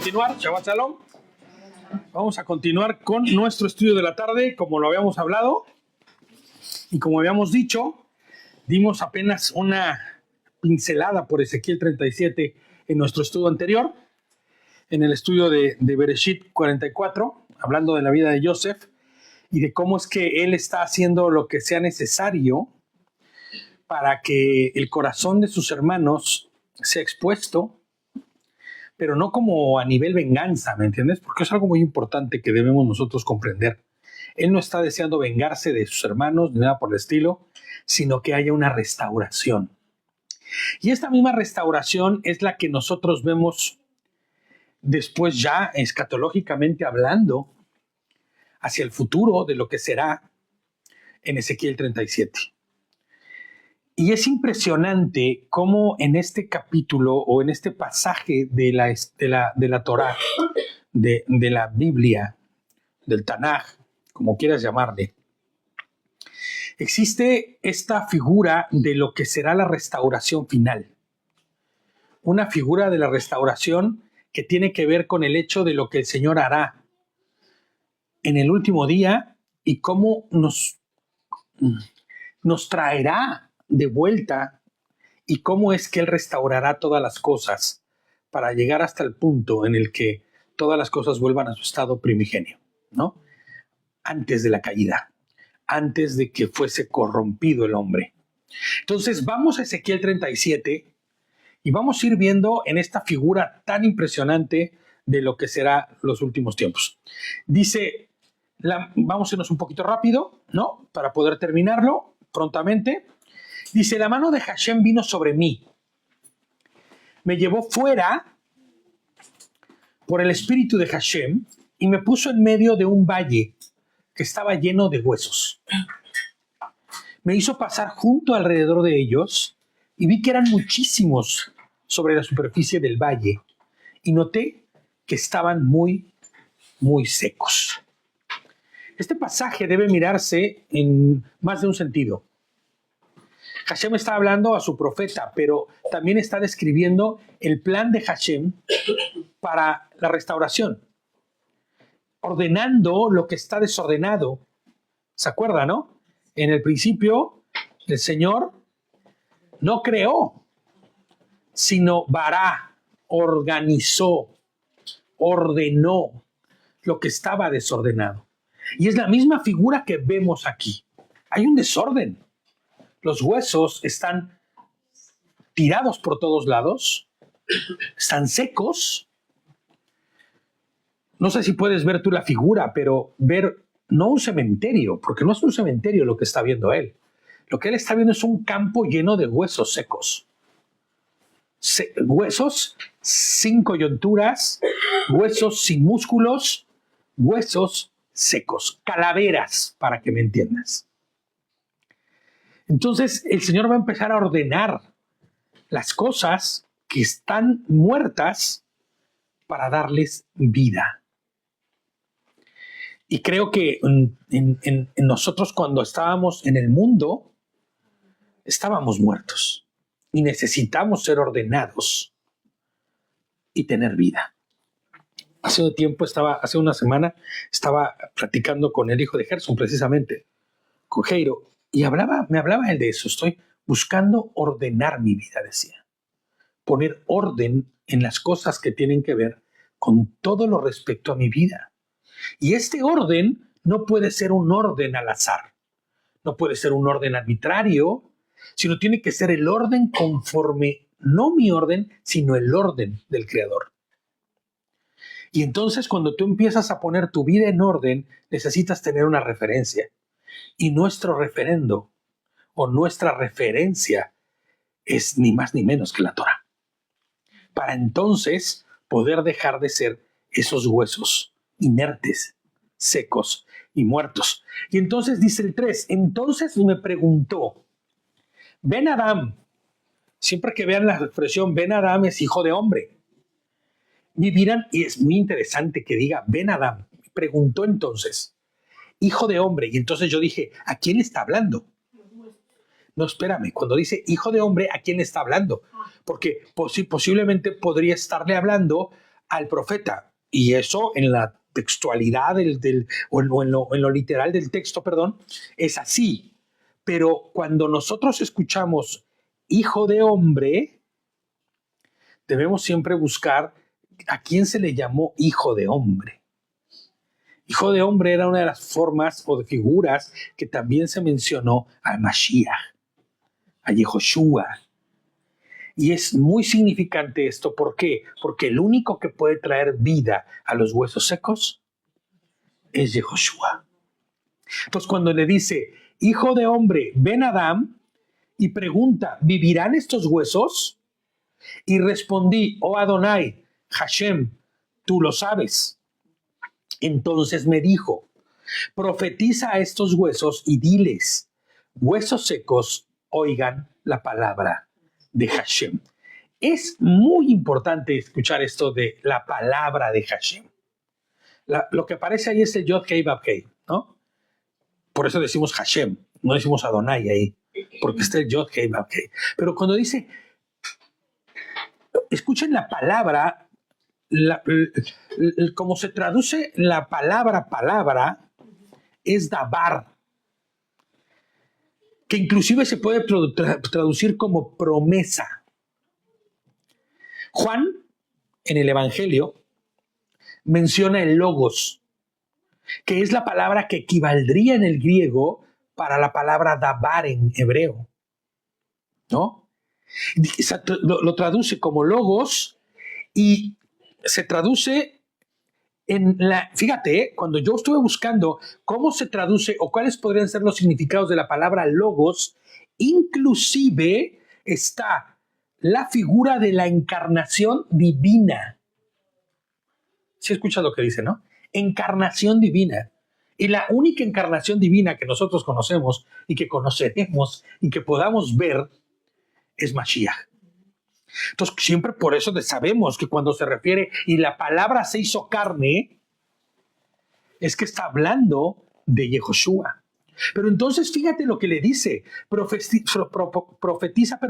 continuar, Shabbat Shalom. Vamos a continuar con nuestro estudio de la tarde, como lo habíamos hablado. Y como habíamos dicho, dimos apenas una pincelada por Ezequiel 37 en nuestro estudio anterior, en el estudio de Bereshit 44, hablando de la vida de Yosef y de cómo es que él está haciendo lo que sea necesario para que el corazón de sus hermanos sea expuesto, pero no como a nivel venganza, ¿me entiendes? Porque es algo muy importante que debemos nosotros comprender. Él no está deseando vengarse de sus hermanos, ni nada por el estilo, sino que haya una restauración. Y esta misma restauración es la que nosotros vemos después ya escatológicamente hablando hacia el futuro de lo que será en Ezequiel 37. Y es impresionante cómo en este capítulo o en este pasaje de la Torá, de la Biblia, del Tanaj, como quieras llamarle, existe esta figura de lo que será la restauración final. Una figura de la restauración que tiene que ver con el hecho de lo que el Señor hará en el último día y cómo nos traerá de vuelta y cómo es que Él restaurará todas las cosas para llegar hasta el punto en el que todas las cosas vuelvan a su estado primigenio, ¿no? Antes de la caída, antes de que fuese corrompido el hombre. Entonces vamos a Ezequiel 37 y vamos a ir viendo en esta figura tan impresionante de lo que será los últimos tiempos. Dice, vamos a irnos un poquito rápido, ¿no? Para poder terminarlo prontamente. Dice, la mano de Hashem vino sobre mí. Me llevó fuera por el espíritu de Hashem y me puso en medio de un valle que estaba lleno de huesos. Me hizo pasar junto alrededor de ellos y vi que eran muchísimos sobre la superficie del valle y noté que estaban muy, muy secos. Este pasaje debe mirarse en más de un sentido. Hashem está hablando a su profeta, pero también está describiendo el plan de Hashem para la restauración, ordenando lo que está desordenado. ¿Se acuerda, no? En el principio, el Señor no creó, sino bará, organizó, ordenó lo que estaba desordenado. Y es la misma figura que vemos aquí. Hay un desorden. Los huesos están tirados por todos lados, están secos. No sé si puedes ver tú la figura, pero ver no un cementerio, porque no es un cementerio lo que está viendo él. Lo que él está viendo es un campo lleno de huesos secos. Huesos sin coyunturas, huesos sin músculos, huesos secos, calaveras, para que me entiendas. Entonces el Señor va a empezar a ordenar las cosas que están muertas para darles vida. Y creo que en nosotros cuando estábamos en el mundo, estábamos muertos y necesitamos ser ordenados y tener vida. Hace una semana, estaba platicando con el hijo de Gerson, precisamente, con Jairo, y me hablaba él de eso. Estoy buscando ordenar mi vida, decía. Poner orden en las cosas que tienen que ver con todo lo respecto a mi vida. Y este orden no puede ser un orden al azar. No puede ser un orden arbitrario, sino tiene que ser el orden conforme, no mi orden, sino el orden del Creador. Y entonces cuando tú empiezas a poner tu vida en orden, necesitas tener una referencia. Y nuestro referendo o nuestra referencia es ni más ni menos que la Torá. Para entonces poder dejar de ser esos huesos inertes, secos y muertos. Y entonces dice el 3, entonces me preguntó, Ben Adam, siempre que vean la expresión Ben Adam es hijo de hombre, vivirán, y es muy interesante que diga Ben Adam, preguntó entonces, hijo de hombre, y entonces yo dije, ¿a quién le está hablando? No, espérame, cuando dice hijo de hombre, ¿a quién le está hablando? Porque posiblemente podría estarle hablando al profeta. Y eso en la textualidad o en lo literal del texto, perdón, es así. Pero cuando nosotros escuchamos hijo de hombre, debemos siempre buscar a quién se le llamó hijo de hombre. Hijo de hombre era una de las formas o de figuras que también se mencionó al Mashiach, a Yehoshua. Y es muy significante esto. ¿Por qué? Porque el único que puede traer vida a los huesos secos es Yehoshua. Entonces cuando le dice, hijo de hombre, ven Adam, y pregunta, ¿vivirán estos huesos? Y respondí, oh Adonai, Hashem, tú lo sabes. Entonces me dijo, profetiza a estos huesos y diles, huesos secos, oigan la palabra de Hashem. Es muy importante escuchar esto de la palabra de Hashem. Lo que aparece ahí es el Yod Hei Vav Hei, ¿no? Por eso decimos Hashem, no decimos Adonai ahí, porque está el Yod Hei Vav Hei. Pero cuando dice, escuchen la palabra, como se traduce la palabra, es dabar, que inclusive se puede traducir como promesa. Juan, en el Evangelio, menciona el logos, que es la palabra que equivaldría en el griego para la palabra dabar en hebreo, ¿no? Lo traduce como logos y se traduce fíjate, cuando yo estuve buscando cómo se traduce o cuáles podrían ser los significados de la palabra logos, inclusive está la figura de la encarnación divina. ¿Sí escuchas lo que dice, no? Encarnación divina. Y la única encarnación divina que nosotros conocemos y que conoceremos y que podamos ver es Mashiach. Entonces, siempre por eso sabemos que cuando se refiere y la palabra se hizo carne, es que está hablando de Yehoshua. Pero entonces fíjate lo que le dice, profetiza,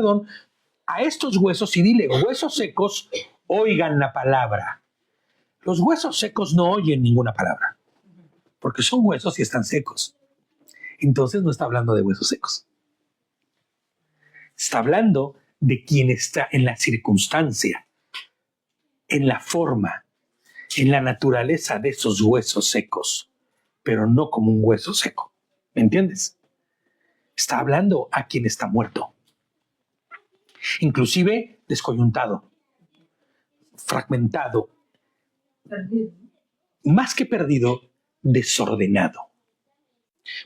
a estos huesos y dile, huesos secos, oigan la palabra. Los huesos secos no oyen ninguna palabra, porque son huesos y están secos. Entonces no está hablando de huesos secos. Está hablando de quien está en la circunstancia, en la forma, en la naturaleza de esos huesos secos, pero no como un hueso seco. ¿Me entiendes? Está hablando a quien está muerto, inclusive descoyuntado, fragmentado, perdido. Más que perdido, desordenado.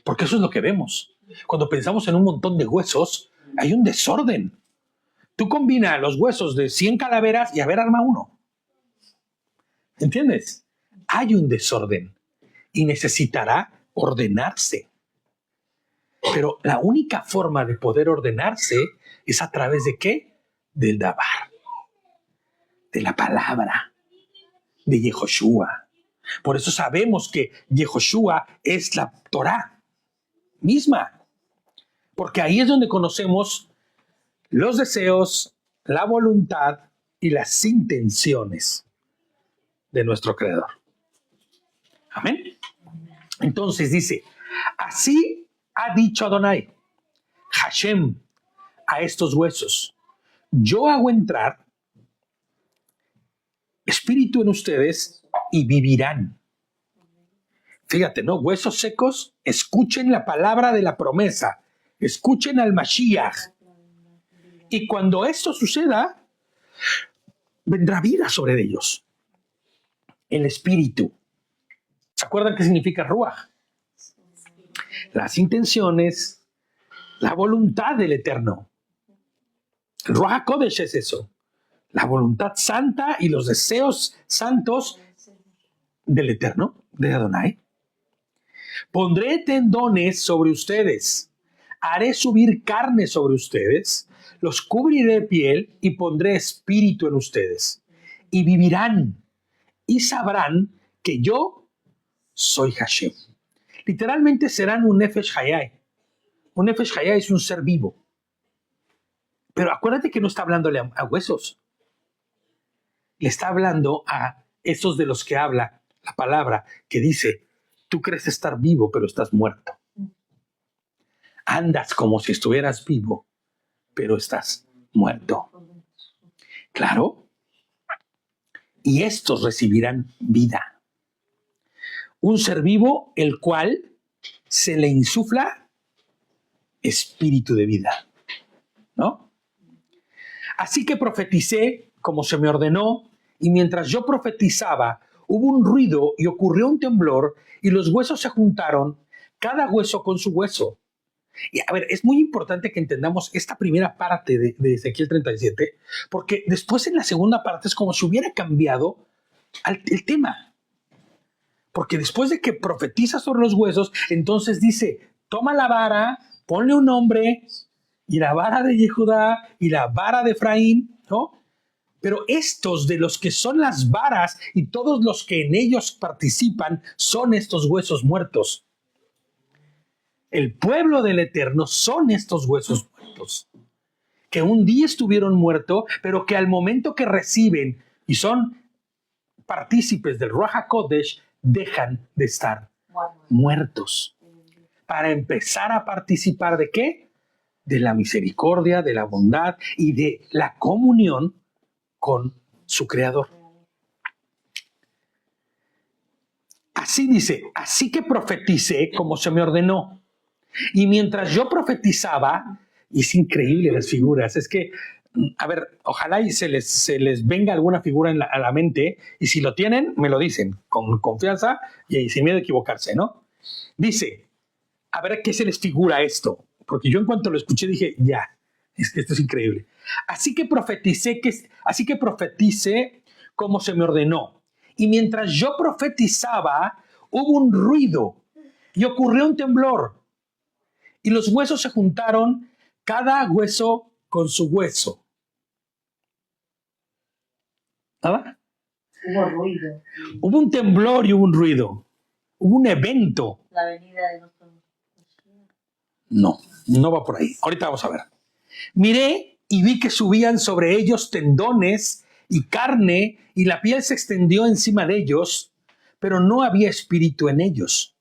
Porque eso es lo que vemos. Cuando pensamos en un montón de huesos, hay un desorden. Tú combinas los huesos de 100 calaveras y a ver, arma uno. ¿Entiendes? Hay un desorden y necesitará ordenarse. Pero la única forma de poder ordenarse es a través de ¿qué? Del dabar, de la palabra, de Yehoshua. Por eso sabemos que Yehoshua es la Torah misma. Porque ahí es donde conocemos los deseos, la voluntad y las intenciones de nuestro Creador. Amén. Entonces dice, así ha dicho Adonai, Hashem, a estos huesos, yo hago entrar espíritu en ustedes y vivirán. Fíjate, ¿no? Huesos secos, escuchen la palabra de la promesa, escuchen al Mashiach. Y cuando esto suceda, vendrá vida sobre ellos. El espíritu. ¿Se acuerdan qué significa Ruach? Las intenciones, la voluntad del Eterno. El Ruach HaKodesh es eso. La voluntad santa y los deseos santos del Eterno, de Adonai. Pondré tendones sobre ustedes. Haré subir carne sobre ustedes. Los cubriré de piel y pondré espíritu en ustedes. Y vivirán y sabrán que yo soy Hashem. Literalmente serán un Nefesh Hayai. Un Nefesh Hayai es un ser vivo. Pero acuérdate que no está hablándole a huesos. le está hablando a esos de los que habla la palabra, que dice, tú crees estar vivo, pero estás muerto. Andas como si estuvieras vivo, pero estás muerto. Claro. Y estos recibirán vida. Un ser vivo, el cual se le insufla espíritu de vida, ¿no? Así que profeticé como se me ordenó, y mientras yo profetizaba, hubo un ruido y ocurrió un temblor, y los huesos se juntaron, cada hueso con su hueso. Y a ver, es muy importante que entendamos esta primera parte de Ezequiel 37, porque después en la segunda parte es como si hubiera cambiado el tema. Porque después de que profetiza sobre los huesos, entonces dice, toma la vara, ponle un nombre, y la vara de Jehudá, y la vara de Efraín, ¿no? Pero estos de los que son las varas y todos los que en ellos participan son estos huesos muertos. El pueblo del Eterno son estos huesos muertos, que un día estuvieron muertos, pero que al momento que reciben y son partícipes del Ruach HaKodesh, dejan de estar muertos para empezar a participar ¿de qué? De la misericordia, de la bondad y de la comunión con su Creador. Así dice, así que profeticé como se me ordenó. Y mientras yo profetizaba, y es increíble las figuras, es que, a ver, ojalá y se les venga alguna figura a la mente, y si lo tienen, me lo dicen, con confianza y sin miedo a equivocarse, ¿no? Dice, a ver qué se les figura esto, porque yo en cuanto lo escuché dije, ya, es que esto es increíble. Así que profeticé como se me ordenó. Y mientras yo profetizaba, hubo un ruido y ocurrió un temblor. Y los huesos se juntaron, cada hueso con su hueso. ¿Nada? Hubo ruido. Hubo un temblor y hubo un ruido. Hubo un evento. La venida de nuestro... No va por ahí. Ahorita vamos a ver. Miré y vi que subían sobre ellos tendones y carne, y la piel se extendió encima de ellos, pero no había espíritu en ellos.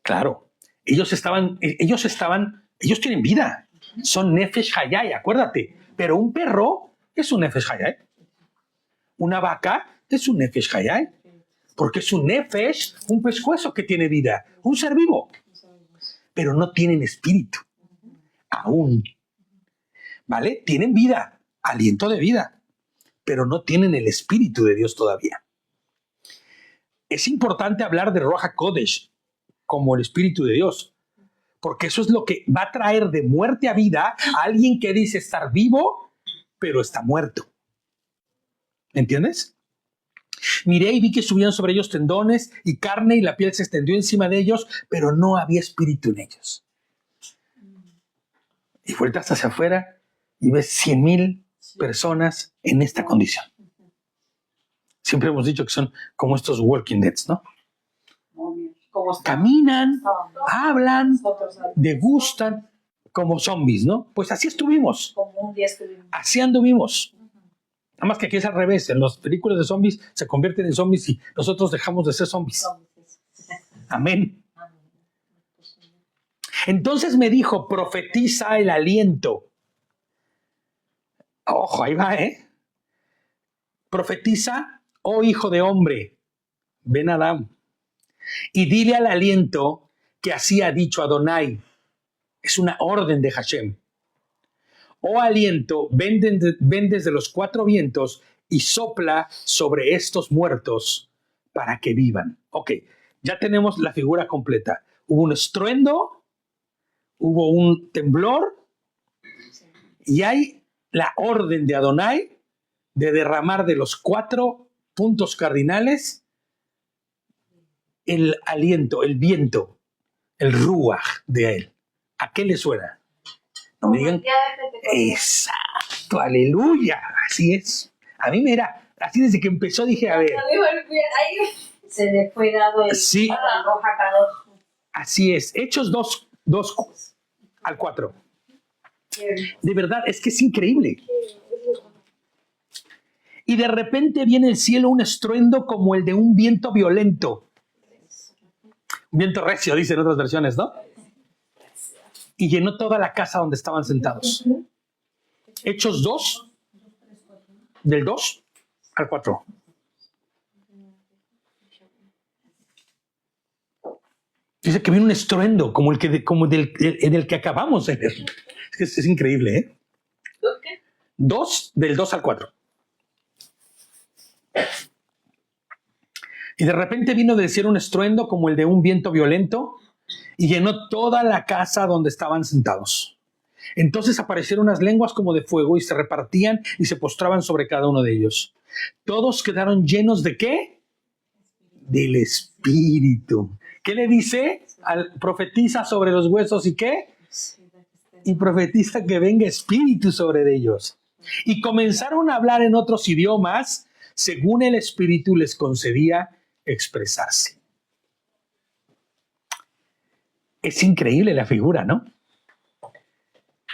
Claro, ellos tienen vida. Son Nefesh Hayai, acuérdate. Pero un perro es un Nefesh Hayai. Una vaca es un Nefesh Hayai. Porque es un Nefesh, un pescuezo que tiene vida. Un ser vivo. Pero no tienen espíritu. Aún. ¿Vale? Tienen vida, aliento de vida. Pero no tienen el espíritu de Dios todavía. Es importante hablar de Ruach HaKodesh como el espíritu de Dios. Porque eso es lo que va a traer de muerte a vida a alguien que dice estar vivo, pero está muerto. ¿Entiendes? Miré y vi que subían sobre ellos tendones y carne, y la piel se extendió encima de ellos, pero no había espíritu en ellos. Y vueltas hacia afuera y ves 100,000 personas en esta condición. Siempre hemos dicho que son como estos walking deads, ¿no? Caminan, hablan, degustan, como zombies, ¿no? Pues así estuvimos. Como un día estuvimos. Así anduvimos. Nada más que aquí es al revés. En las películas de zombies se convierten en zombies y nosotros dejamos de ser zombies. Amén. Entonces me dijo, profetiza el aliento. Ojo, ahí va, ¿eh? Profetiza, oh hijo de hombre, Ben Adam, y dile al aliento que así ha dicho Adonai. Es una orden de Hashem. Oh aliento, ven desde los 4 vientos y sopla sobre estos muertos para que vivan. Ok, ya tenemos la figura completa. Hubo un estruendo, hubo un temblor y hay la orden de Adonai de derramar de los 4 puntos cardinales el aliento, el viento, el ruach de él. ¿A qué le suena? No me digan. Exacto, aleluya, así es. A mí me era, así desde que empezó dije, a ver. Se le fue dado el sí, roja. Así es, Hechos 2 al 4. De verdad, es que es increíble. Y de repente viene del cielo un estruendo como el de un viento violento. Un viento recio, dicen otras versiones, ¿no? Y llenó toda la casa donde estaban sentados. Hechos 2, del 2 al 4. Dice que viene un estruendo como del que acabamos de ver. Es increíble, ¿eh? 2, del 2 al 4. Y de repente vino del cielo un estruendo como el de un viento violento y llenó toda la casa donde estaban sentados. Entonces aparecieron unas lenguas como de fuego y se repartían y se postraban sobre cada uno de ellos. Todos quedaron llenos ¿de qué? Del Espíritu. ¿Qué le dice? Profetiza sobre los huesos y ¿qué? Y profetiza que venga Espíritu sobre ellos. Y comenzaron a hablar en otros idiomas según el Espíritu les concedía expresarse. Es increíble la figura, ¿no?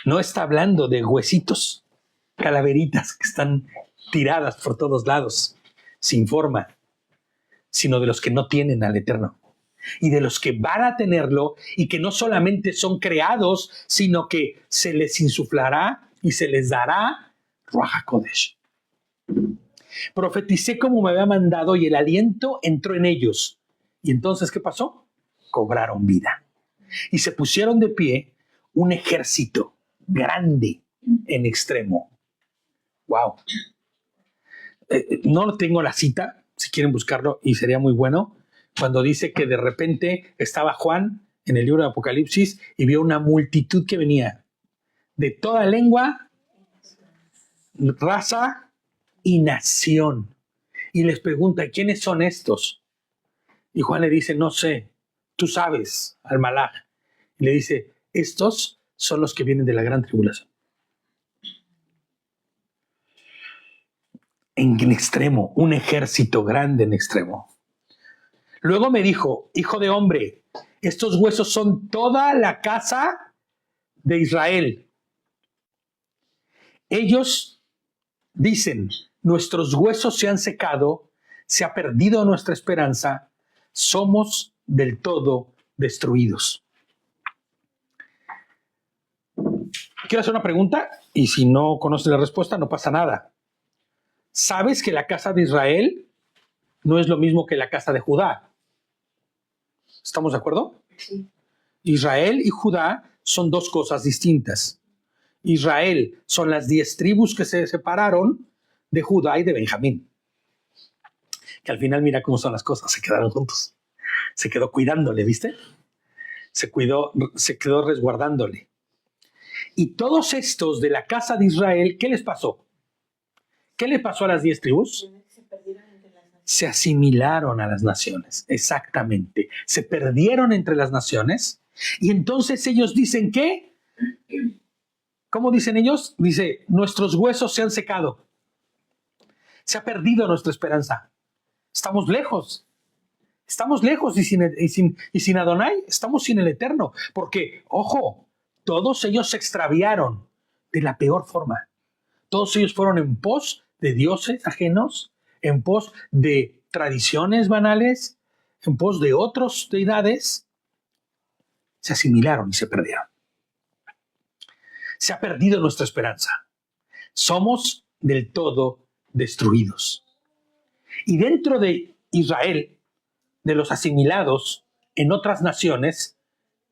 No está hablando de huesitos, calaveritas que están tiradas por todos lados, sin forma, sino de los que no tienen al Eterno. Y de los que van a tenerlo y que no solamente son creados, sino que se les insuflará y se les dará Ruach HaKodesh. Profeticé como me había mandado y el aliento entró en ellos. ¿Y entonces qué pasó? Cobraron vida. Y se pusieron de pie un ejército grande en extremo. ¡Wow! No tengo la cita, si quieren buscarlo, y sería muy bueno, cuando dice que de repente estaba Juan en el libro de Apocalipsis y vio una multitud que venía de toda lengua, raza y nación. Y les pregunta, ¿quiénes son estos? Y Juan le dice, no sé, tú sabes, al Malaj. Y le dice, estos son los que vienen de la gran tribulación. En extremo, un ejército grande en extremo. Luego me dijo, hijo de hombre, estos huesos son toda la casa de Israel. Ellos dicen, nuestros huesos se han secado, se ha perdido nuestra esperanza, somos del todo destruidos. Quiero hacer una pregunta y si no conoces la respuesta no pasa nada. ¿Sabes que la casa de Israel no es lo mismo que la casa de Judá? ¿Estamos de acuerdo? Sí. Israel y Judá son dos cosas distintas. Israel son las 10 tribus que se separaron de Judá y de Benjamín. Que al final mira cómo son las cosas, se quedaron juntos. Se quedó cuidándole, ¿viste? Se quedó resguardándole. Y todos estos de la casa de Israel, ¿qué les pasó? ¿Qué le pasó a las 10 tribus? Se asimilaron a las naciones, exactamente. Se perdieron entre las naciones y entonces ellos dicen ¿qué? ¿Cómo dicen ellos? Dice, nuestros huesos se han secado. Se ha perdido nuestra esperanza. Estamos lejos. Estamos lejos y sin Adonai estamos sin el Eterno. Porque, ojo, todos ellos se extraviaron de la peor forma. Todos ellos fueron en pos de dioses ajenos, en pos de tradiciones banales, en pos de otras deidades. Se asimilaron y se perdieron. Se ha perdido nuestra esperanza. Somos del todo destruidos. Y dentro de Israel, de los asimilados en otras naciones,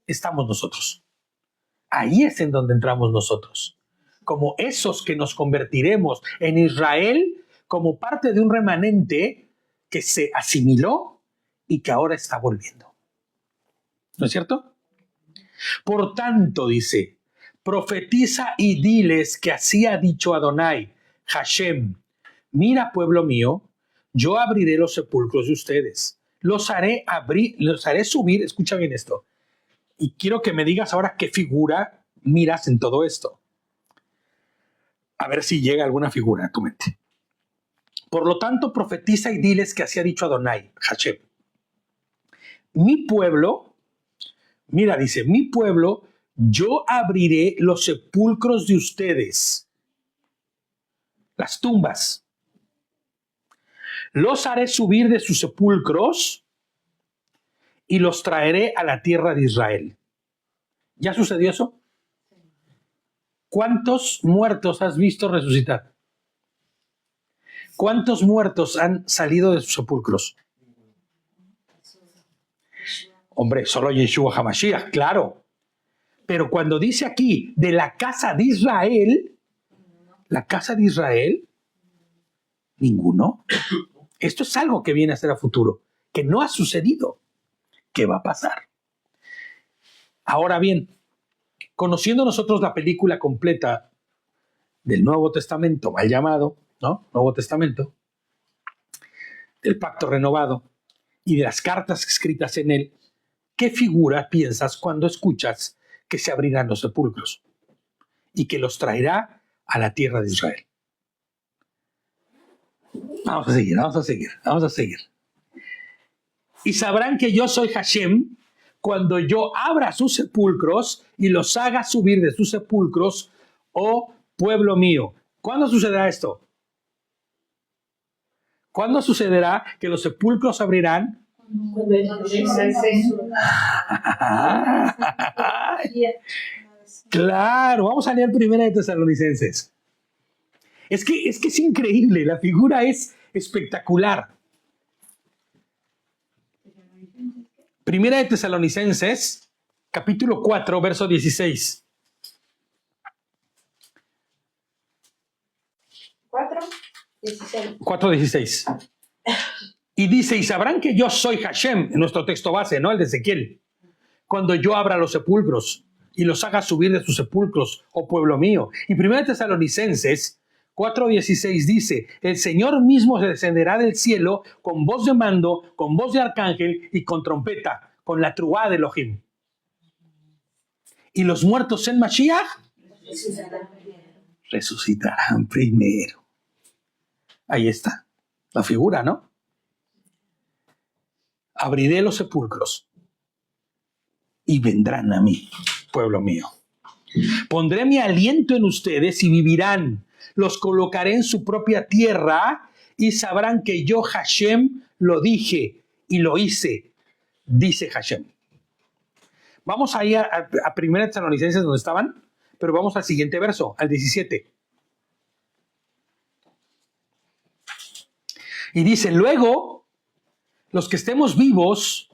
estamos nosotros. Ahí es en donde entramos nosotros. Como esos que nos convertiremos en Israel como parte de un remanente que se asimiló y que ahora está volviendo. ¿No es cierto? Por tanto, dice, profetiza y diles que así ha dicho Adonai, Hashem, mira, pueblo mío, yo abriré los sepulcros de ustedes. Los haré subir, escucha bien esto, y quiero que me digas ahora qué figura miras en todo esto. A ver si llega alguna figura a tu mente. Por lo tanto, profetiza y diles que así ha dicho Adonai, Hashem. Mi pueblo, mira, dice, mi pueblo, yo abriré los sepulcros de ustedes, las tumbas, Los haré subir de sus sepulcros y los traeré a la tierra de Israel. ¿Ya sucedió eso? ¿Cuántos muertos has visto resucitar? ¿Cuántos muertos han salido de sus sepulcros? Hombre, solo Yeshua HaMashiach, claro. Pero cuando dice aquí de la casa de Israel, ninguno. Esto es algo que viene a ser a futuro, que no ha sucedido, que va a pasar. Ahora bien, conociendo nosotros la película completa del Nuevo Testamento, mal llamado, ¿no? Nuevo Testamento, del Pacto Renovado y de las cartas escritas en él, ¿qué figura piensas cuando escuchas que se abrirán los sepulcros y que los traerá a la tierra de Israel? Vamos a seguir. Y sabrán que yo soy Hashem cuando yo abra sus sepulcros y los haga subir de sus sepulcros, oh pueblo mío. ¿Cuándo sucederá esto? ¿Cuándo sucederá que los sepulcros se abrirán? Claro, vamos a leer 1 de Tesalonicenses. Es que es increíble, la figura es espectacular. 1 de Tesalonicenses, capítulo 4, verso 16. 4:16. Y dice, y sabrán que yo soy Hashem, en nuestro texto base, ¿no? El de Ezequiel. Cuando yo abra los sepulcros y los haga subir de sus sepulcros, oh pueblo mío. Y 1 de Tesalonicenses 4:16 dice, el Señor mismo se descenderá del cielo con voz de mando, con voz de arcángel y con trompeta, con la truá de Elohim. Y los muertos en Mashiach resucitarán primero. Ahí está la figura, ¿no? Abriré los sepulcros y vendrán a mí, pueblo mío. Pondré mi aliento en ustedes y vivirán. Los colocaré en su propia tierra y sabrán que yo, Hashem, lo dije y lo hice, dice Hashem. Vamos ahí a 1 Tesalonicenses donde estaban, pero vamos al siguiente verso, al 17. Y dice, luego, los que estemos vivos,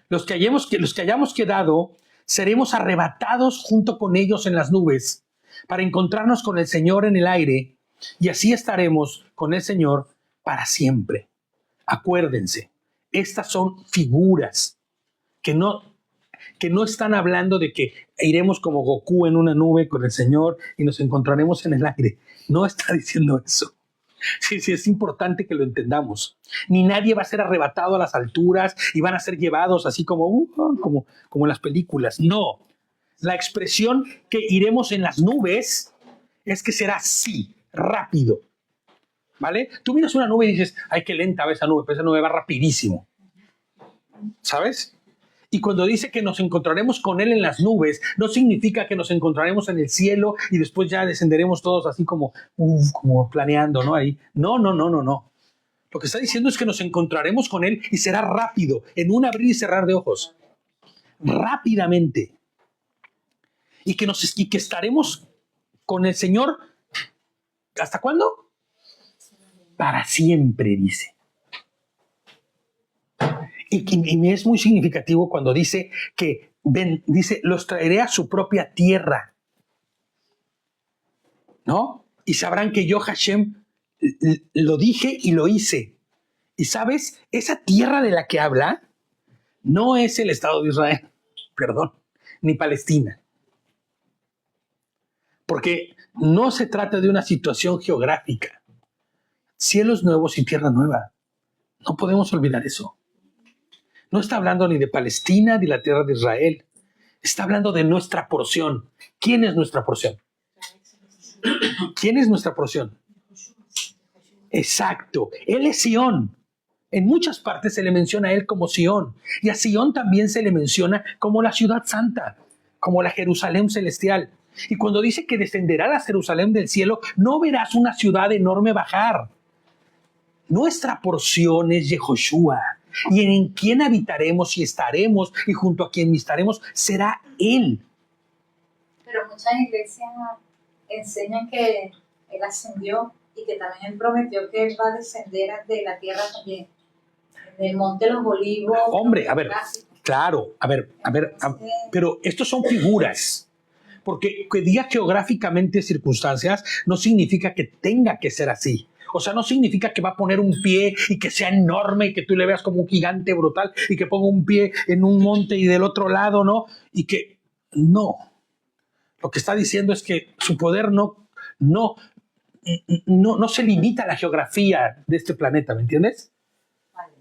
los que hayamos quedado, seremos arrebatados junto con ellos en las nubes para encontrarnos con el Señor en el aire y así estaremos con el Señor para siempre. Acuérdense, estas son figuras que no están hablando de que iremos como Goku en una nube con el Señor y nos encontraremos en el aire. No está diciendo eso. Sí, es importante que lo entendamos. Ni nadie va a ser arrebatado a las alturas y van a ser llevados así como en las películas. No. La expresión que iremos en las nubes es que será así, rápido. ¿Vale? Tú miras una nube y dices, ay, qué lenta va esa nube, pero esa nube va rapidísimo. ¿Sabes? Y cuando dice que nos encontraremos con Él en las nubes, no significa que nos encontraremos en el cielo y después ya descenderemos todos así como planeando, ¿no? Ahí. No. Lo que está diciendo es que nos encontraremos con Él y será rápido, en un abrir y cerrar de ojos. Rápidamente. Y que estaremos con el Señor, ¿hasta cuándo? Para siempre, dice. Y me es muy significativo cuando dice que los traeré a su propia tierra, ¿no? Y sabrán que yo, Hashem, lo dije y lo hice. Y sabes, esa tierra de la que habla no es el Estado de Israel, ni Palestina. Porque no se trata de una situación geográfica. Cielos nuevos y tierra nueva. No podemos olvidar eso. No está hablando ni de Palestina ni de la tierra de Israel. Está hablando de nuestra porción. ¿Quién es nuestra porción? ¿Quién es nuestra porción? Exacto. Él es Sión. En muchas partes se le menciona a él como Sión. Y a Sión también se le menciona como la ciudad santa, como la Jerusalén celestial. Y cuando dice que descenderá la Jerusalén del cielo, no verás una ciudad enorme bajar. Nuestra porción es Yehoshua, y en quien habitaremos y estaremos, y junto a quien estaremos será Él. Pero muchas iglesias enseñan que Él ascendió y que también Él prometió que Él va a descender de la tierra también. En el Monte de los Olivos. Hombre, a ver, claro, pero estos son figuras. Porque que diga geográficamente circunstancias no significa que tenga que ser así. O sea, no significa que va a poner un pie y que sea enorme y que tú le veas como un gigante brutal y que ponga un pie en un monte y del otro lado, ¿no? Y que no. Lo que está diciendo es que su poder no se limita a la geografía de este planeta, ¿me entiendes? Vale.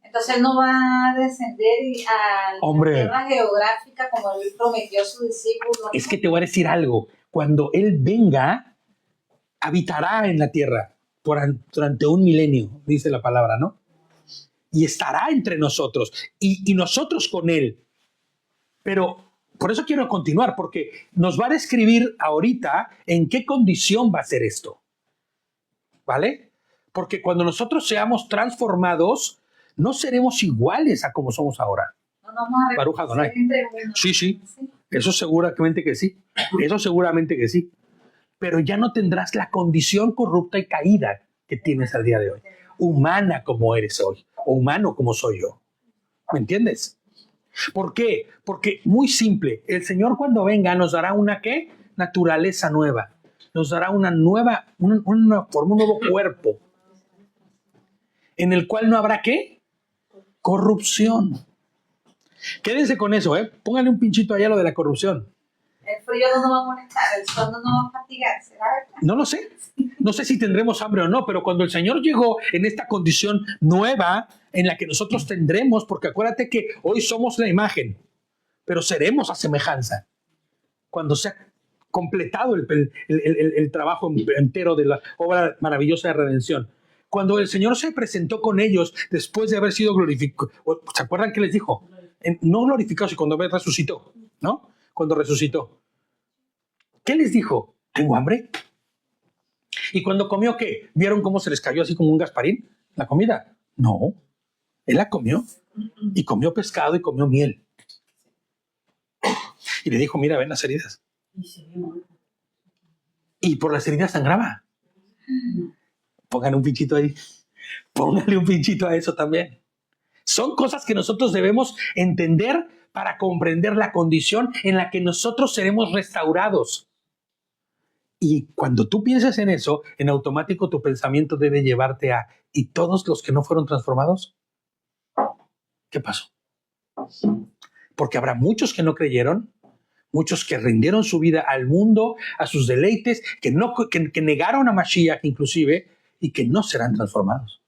Entonces Él no va a descender a la tierra geográfica como Él prometió a sus discípulos. Es que te voy a decir algo. Cuando Él venga, habitará en la tierra durante 1 milenio, dice la palabra, ¿no? Y estará entre nosotros y nosotros con Él. Pero por eso quiero continuar, porque nos va a describir ahorita en qué condición va a ser esto. ¿Vale? Porque cuando nosotros seamos transformados, no seremos iguales a como somos ahora. No vamos a Baruch Adonai. Sí. ¿Sí? Eso seguramente que sí. Eso seguramente que sí. Pero ya no tendrás la condición corrupta y caída que tienes al día de hoy. Humana como eres hoy. O humano como soy yo. ¿Me entiendes? ¿Por qué? Porque muy simple. El Señor cuando venga nos dará una ¿qué? Naturaleza nueva. Nos dará una nueva forma, un nuevo cuerpo. En el cual no habrá ¿qué? Corrupción. Quédense con eso, ¿eh? Póngale un pinchito allá a lo de la corrupción. El frío no nos va a molestar, el sol no nos va a fatigar, ¿será verdad? No lo sé. No sé si tendremos hambre o no, pero cuando el Señor llegó en esta condición nueva en la que nosotros tendremos, porque acuérdate que hoy somos la imagen, pero seremos a semejanza. Cuando sea completado el trabajo entero de la obra maravillosa de redención. Cuando el Señor se presentó con ellos después de haber sido glorificado, ¿se acuerdan qué les dijo? No glorificado, sino cuando resucitó, ¿no? Cuando resucitó. ¿Qué les dijo? ¿Tengo hambre? ¿Y cuando comió qué? ¿Vieron cómo se les cayó así como un Gasparín la comida? No, Él la comió. Y comió pescado y comió miel. Y le dijo, mira, ven las heridas. Y por las heridas sangraba. Pónganle un pinchito ahí. Pónganle un pinchito a eso también. Son cosas que nosotros debemos entender para comprender la condición en la que nosotros seremos restaurados. Y cuando tú piensas en eso, en automático tu pensamiento debe llevarte a ¿y todos los que no fueron transformados? ¿Qué pasó? Porque habrá muchos que no creyeron, muchos que rindieron su vida al mundo, a sus deleites, que negaron a Mashiach inclusive, y que no serán transformados.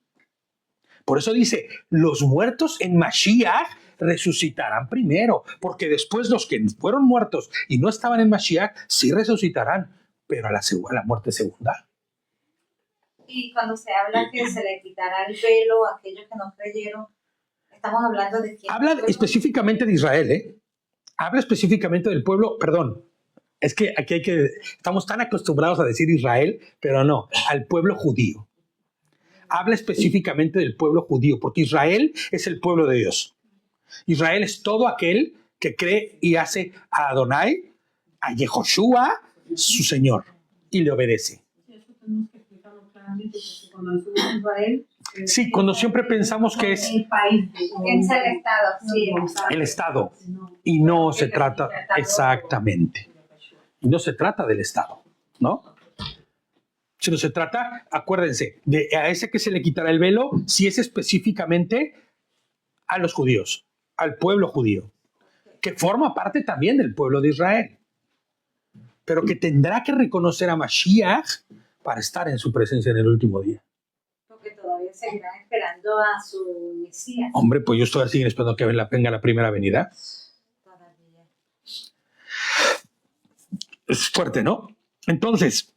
Por eso dice, los muertos en Mashiach resucitarán primero, porque después los que fueron muertos y no estaban en Mashiach sí resucitarán, pero a la muerte segunda. Y cuando se habla que se le quitará el velo a aquellos que no creyeron, estamos hablando de quién. Habla específicamente de Israel, ¿eh? Habla específicamente del pueblo, perdón, es que aquí estamos tan acostumbrados a decir Israel, pero no, al pueblo judío. Habla específicamente del pueblo judío, porque Israel es el pueblo de Dios. Israel es todo aquel que cree y hace a Adonai, a Yehoshua, su Señor, y le obedece. Sí, cuando siempre pensamos que es el país, es el Estado, sí, el Estado, y no se trata exactamente, y no se trata del Estado, ¿no? Sino se trata, acuérdense, de a ese que se le quitará el velo, si es específicamente a los judíos, al pueblo judío, que forma parte también del pueblo de Israel, pero que tendrá que reconocer a Mashiach para estar en su presencia en el último día. Porque todavía seguirán esperando a su Mesías. Hombre, pues yo estoy así esperando que venga la primera venida. Todavía. Es fuerte, ¿no? Entonces,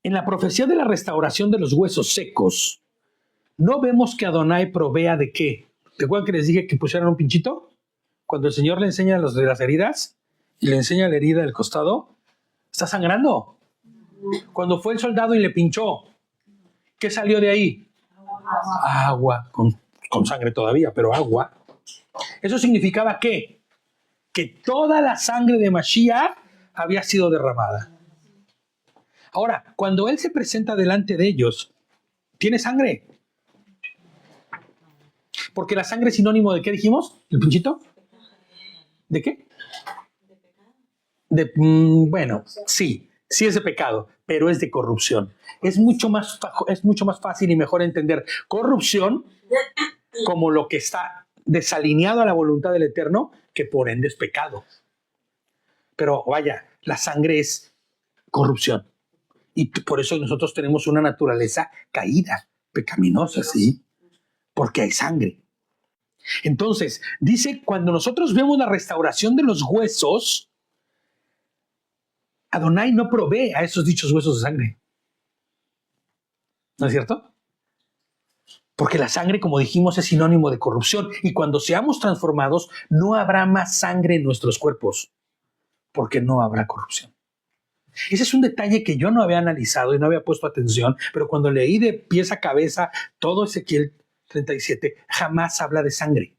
en la profecía de la restauración de los huesos secos, ¿no vemos que Adonai provea de qué? ¿Te acuerdan que les dije que pusieran un pinchito? Cuando el Señor le enseña los de las heridas y le enseña la herida del costado, está sangrando. Cuando fue el soldado y le pinchó ¿Qué salió de ahí? Agua, con sangre todavía, pero agua. Eso significaba ¿qué? Que toda la sangre de Mashiach había sido derramada. Ahora, cuando él se presenta delante de ellos, ¿tiene sangre? Porque la sangre es sinónimo de ¿qué dijimos? ¿El pinchito? ¿De qué? Bueno, sí es de pecado, pero es de corrupción. Es mucho más fácil y mejor entender corrupción como lo que está desalineado a la voluntad del Eterno, que por ende es pecado. Pero vaya, la sangre es corrupción. Y por eso nosotros tenemos una naturaleza caída, pecaminosa, ¿sí? Porque hay sangre. Entonces, dice, cuando nosotros vemos la restauración de los huesos, Adonai no provee a esos dichos huesos de sangre. ¿No es cierto? Porque la sangre, como dijimos, es sinónimo de corrupción. Y cuando seamos transformados, no habrá más sangre en nuestros cuerpos, porque no habrá corrupción. Ese es un detalle que yo no había analizado y no había puesto atención, pero cuando leí de pies a cabeza todo Ezequiel 37, jamás habla de sangre.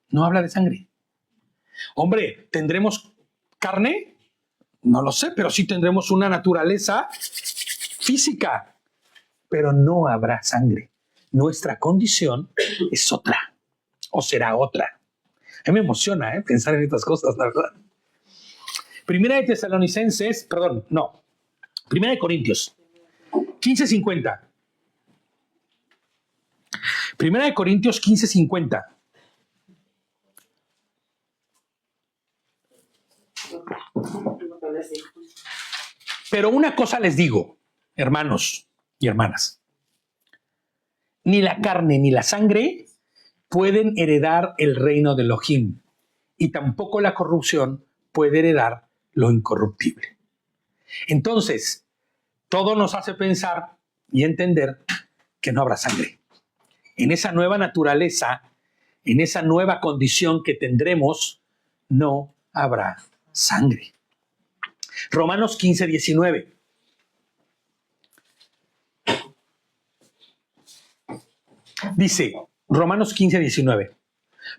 No habla de sangre. Hombre, ¿tendremos carne? No lo sé, pero sí tendremos una naturaleza física, pero no habrá sangre. Nuestra condición es otra, o será otra. A mí me emociona pensar en estas cosas, la verdad. Primera de Corintios 15:50. Primera de Corintios 15:50. Pero una cosa les digo, hermanos y hermanas. Ni la carne ni la sangre pueden heredar el reino de Elohim, y tampoco la corrupción puede heredar lo incorruptible. Entonces, todo nos hace pensar y entender que no habrá sangre. En esa nueva naturaleza, en esa nueva condición que tendremos, no habrá sangre. Romanos 15:19. Dice, Romanos 15:19,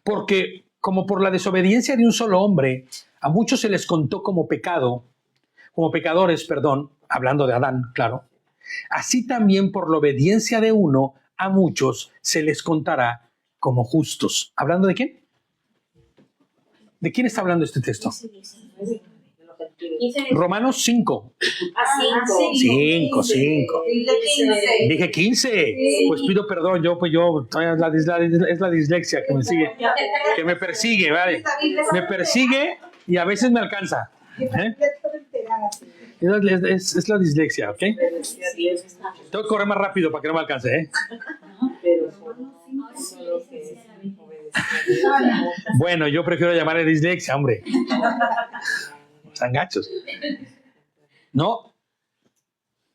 porque como por la desobediencia de un solo hombre, a muchos se les contó como pecadores, hablando de Adán, claro, así también por la obediencia de uno, a muchos se les contará como justos. ¿Hablando de quién? ¿De quién está hablando este texto? Romanos 5. 5. Dije 15. Pues pido perdón, es la dislexia que me persigue, ¿vale? Me persigue y a veces me alcanza. Es la dislexia, ¿ok? Tengo que correr más rápido para que no me alcance, ¿eh? Bueno, yo prefiero llamarle dislexia, hombre. Están gachos. No.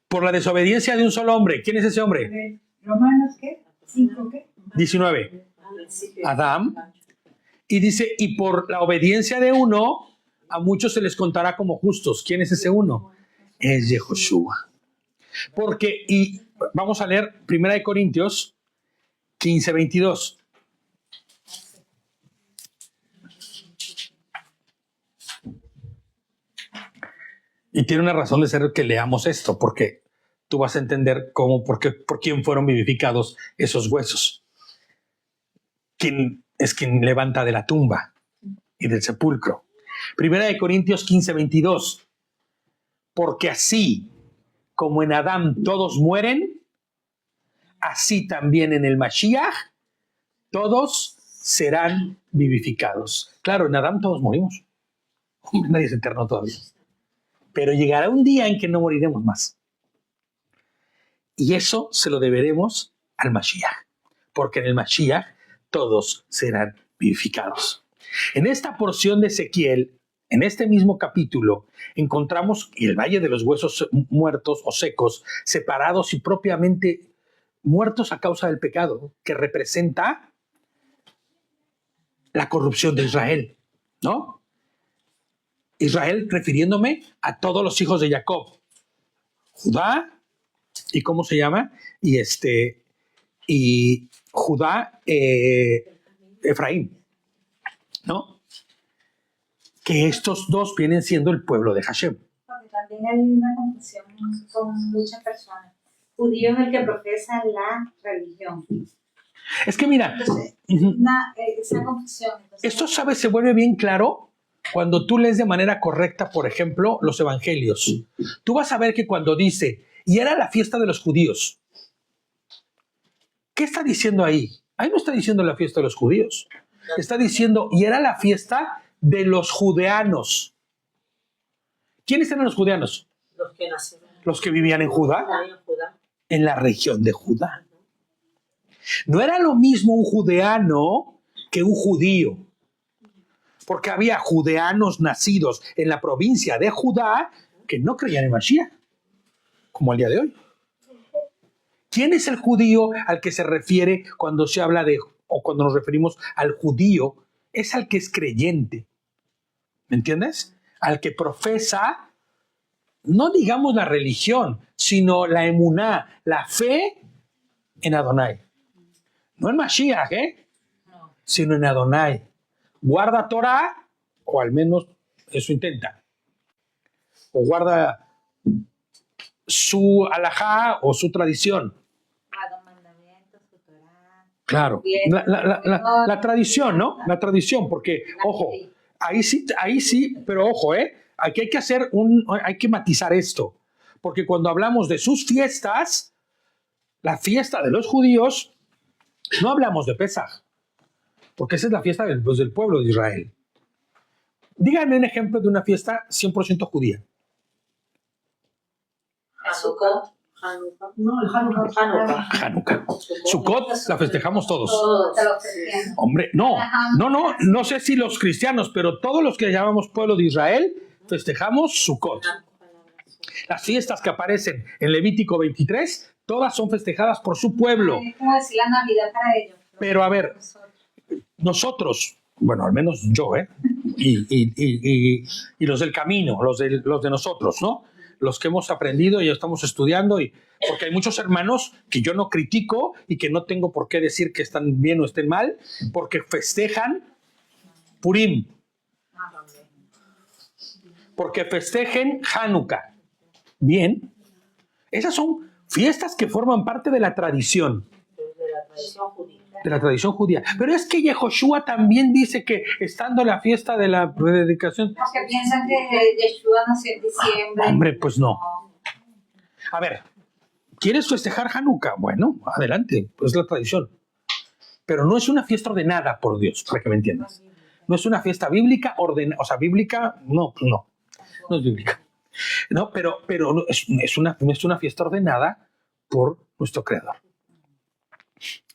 Por la desobediencia de un solo hombre. ¿Quién es ese hombre? ¿Romanos qué? ¿5 qué? 19. Adán. Y dice, y por la obediencia de uno, a muchos se les contará como justos. ¿Quién es ese uno? Es Yehoshua. Porque, y vamos a leer 1 Corintios 15:22. Y tiene una razón de ser que leamos esto, porque tú vas a entender por quién fueron vivificados esos huesos. ¿Quién es quien levanta de la tumba y del sepulcro? 1 Corintios 15:22. Porque así como en Adán todos mueren, así también en el Mashiach todos serán vivificados. Claro, en Adán todos morimos. Nadie es eterno todavía. Pero llegará un día en que no moriremos más. Y eso se lo deberemos al Mashiach. Porque en el Mashiach todos serán vivificados. En esta porción de Ezequiel, en este mismo capítulo, encontramos el valle de los huesos muertos o secos, separados y propiamente muertos a causa del pecado, que representa la corrupción de Israel, ¿no? Israel refiriéndome a todos los hijos de Jacob. Judá, ¿Y cómo se llama? Y Judá, Efraín, ¿no? Que estos dos vienen siendo el pueblo de Hashem. Porque también hay una confusión con muchas personas. Judío es el que profesa la religión. Es que mira, Entonces, esa confusión. Entonces, esto, ¿sabes? Se vuelve bien claro cuando tú lees de manera correcta, por ejemplo, los evangelios. Tú vas a ver que cuando dice, y era la fiesta de los judíos, ¿qué está diciendo ahí? Ahí no está diciendo la fiesta de los judíos. Está diciendo, y era la fiesta de los judeanos. ¿Quiénes eran los judeanos? Los que nacieron Los que vivían en Judá, en Judá. en la región de Judá. No era lo mismo un judeano que un judío, porque había judeanos nacidos en la provincia de Judá que no creían en Mashiach, como el día de hoy. ¿Quién es el judío al que se refiere cuando se habla de, o cuando nos referimos al judío? Es al que es creyente. ¿Me entiendes? Al que profesa, no digamos la religión, sino la emuná, la fe en Adonai. No en Mashiach, sino en Adonai. Guarda Torah, o al menos eso intenta. O guarda su alajá o su tradición. los mandamientos, su Torah. Claro, la tradición, ¿no? La tradición, porque, ojo, ahí sí, pero ojo, aquí hay que hay que matizar esto, porque cuando hablamos de sus fiestas, la fiesta de los judíos, no hablamos de Pesaj, porque esa es la fiesta del pueblo de Israel. Díganme un ejemplo de una fiesta 100% judía. Hanukkah. No, el Hanukkah. Hanukkah. Sukkot la festejamos todos. Todos los cristianos. Hombre, no sé si los cristianos, pero todos los que llamamos pueblo de Israel festejamos Sukkot. Las fiestas que aparecen en Levítico 23, todas son festejadas por su pueblo. Es como decir la Navidad para ellos. Pero a ver, nosotros, bueno, al menos yo, y los del camino, los de nosotros, ¿no? Los que hemos aprendido y estamos estudiando, porque hay muchos hermanos que yo no critico y que no tengo por qué decir que están bien o estén mal, porque festejan Purim, porque festejen Hanukkah. Bien, esas son fiestas que forman parte de la tradición. De la tradición judía. De la tradición judía. Pero es que Yehoshua también dice que estando la fiesta de la dedicación... Los que piensan que Yeshua nació en diciembre. Hombre, pues no. A ver, ¿quieres festejar Hanukkah? Bueno, adelante, es la tradición. Pero no es una fiesta ordenada por Dios, para que me entiendas. No es una fiesta bíblica ordenada, o sea, bíblica, no es bíblica. No, pero no es una fiesta ordenada por nuestro Creador.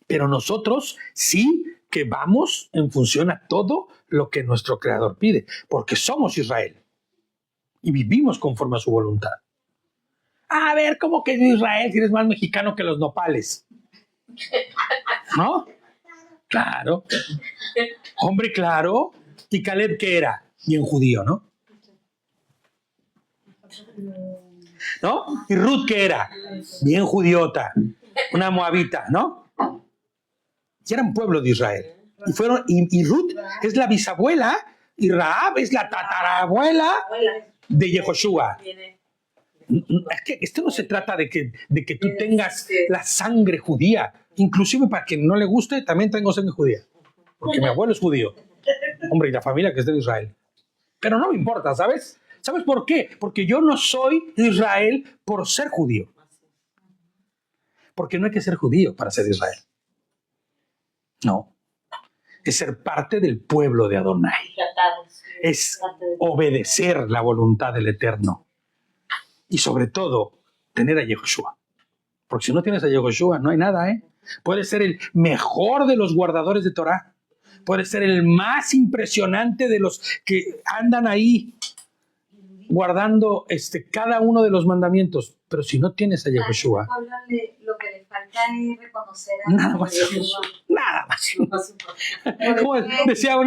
Pero nosotros sí que vamos en función a todo lo que nuestro Creador pide, porque somos Israel y vivimos conforme a su voluntad. A ver, ¿cómo que es Israel si eres más mexicano que los nopales? ¿No? Claro. Hombre, claro. ¿Y Caleb qué era? Bien judío, ¿no? ¿No? ¿Y Ruth qué era? Bien judiota. Una moabita, ¿no? Y eran pueblo de Israel. Y Ruth es la bisabuela y Rahab es la tatarabuela de Yehoshua. Es que esto no se trata de que tú tengas la sangre judía. Inclusive para quien no le guste, también tengo sangre judía. Porque mi abuelo es judío. Hombre, y la familia que es de Israel. Pero no me importa, ¿sabes? ¿Sabes por qué? Porque yo no soy de Israel por ser judío. Porque no hay que ser judío para ser de Israel. No. Es ser parte del pueblo de Adonai. Es obedecer la voluntad del Eterno. Y sobre todo, tener a Yehoshua. Porque si no tienes a Yehoshua, no hay nada, ¿eh? Puedes ser el mejor de los guardadores de Torah. Puedes ser el más impresionante de los que andan ahí guardando cada uno de los mandamientos. Pero si no tienes a Yehoshua, Lo que le falta es reconocer a nada más. Nada más. Como decía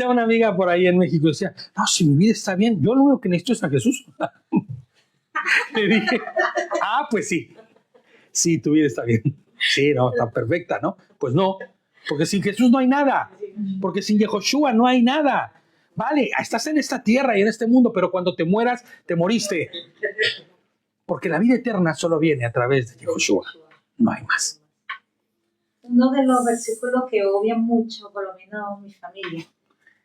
una amiga por ahí en México, decía, no, si mi vida está bien, yo lo único que necesito es a Jesús. Le dije, pues sí. Sí, tu vida está bien. Sí, no, está perfecta, ¿no? Pues no, porque sin Jesús no hay nada. Porque sin Yehoshua no hay nada. Vale, estás en esta tierra y en este mundo, pero cuando te mueras, te moriste. Porque la vida eterna solo viene a través de Yehoshua. No hay más. Uno de los versículos que obvian mucho, por lo menos mi familia,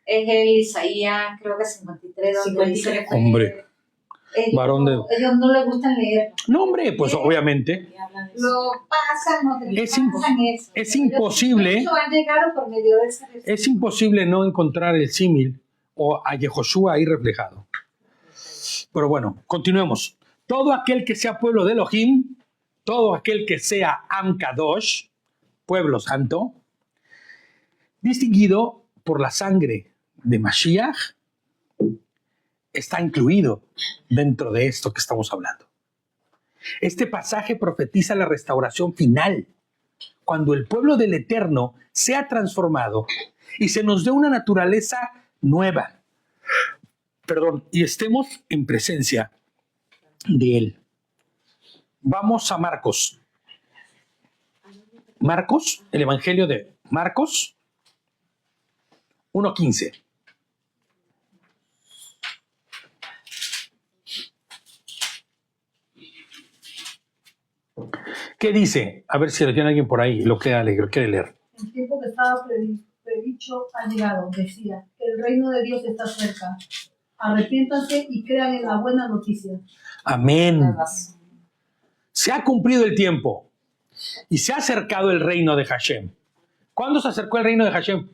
es el Isaías, creo que 53, donde dice que Hombre, varón de... ellos no les gusta leer. No, hombre, pues obviamente. Lo pasan, no te Es pasan eso. es imposible. Ellos han llegado por medio de esa Es imposible no encontrar el símil o a Yehoshua ahí reflejado. Pero bueno, continuemos. Todo aquel que sea pueblo de Elohim, todo aquel que sea Am Kadosh, pueblo santo, distinguido por la sangre de Mashiach, está incluido dentro de esto que estamos hablando. Este pasaje profetiza la restauración final, cuando el pueblo del Eterno sea transformado y se nos dé una naturaleza nueva. Y estemos en presencia de Él. Vamos a Marcos. Marcos, el Evangelio de Marcos 1:15. ¿Qué dice? A ver si lo tiene alguien por ahí, lo quiere leer. El tiempo que estaba predicho ha llegado, decía. El reino de Dios está cerca. Arrepiéntanse y crean en la buena noticia. Amén. Se ha cumplido el tiempo y se ha acercado el reino de Hashem. ¿Cuándo se acercó el reino de Hashem?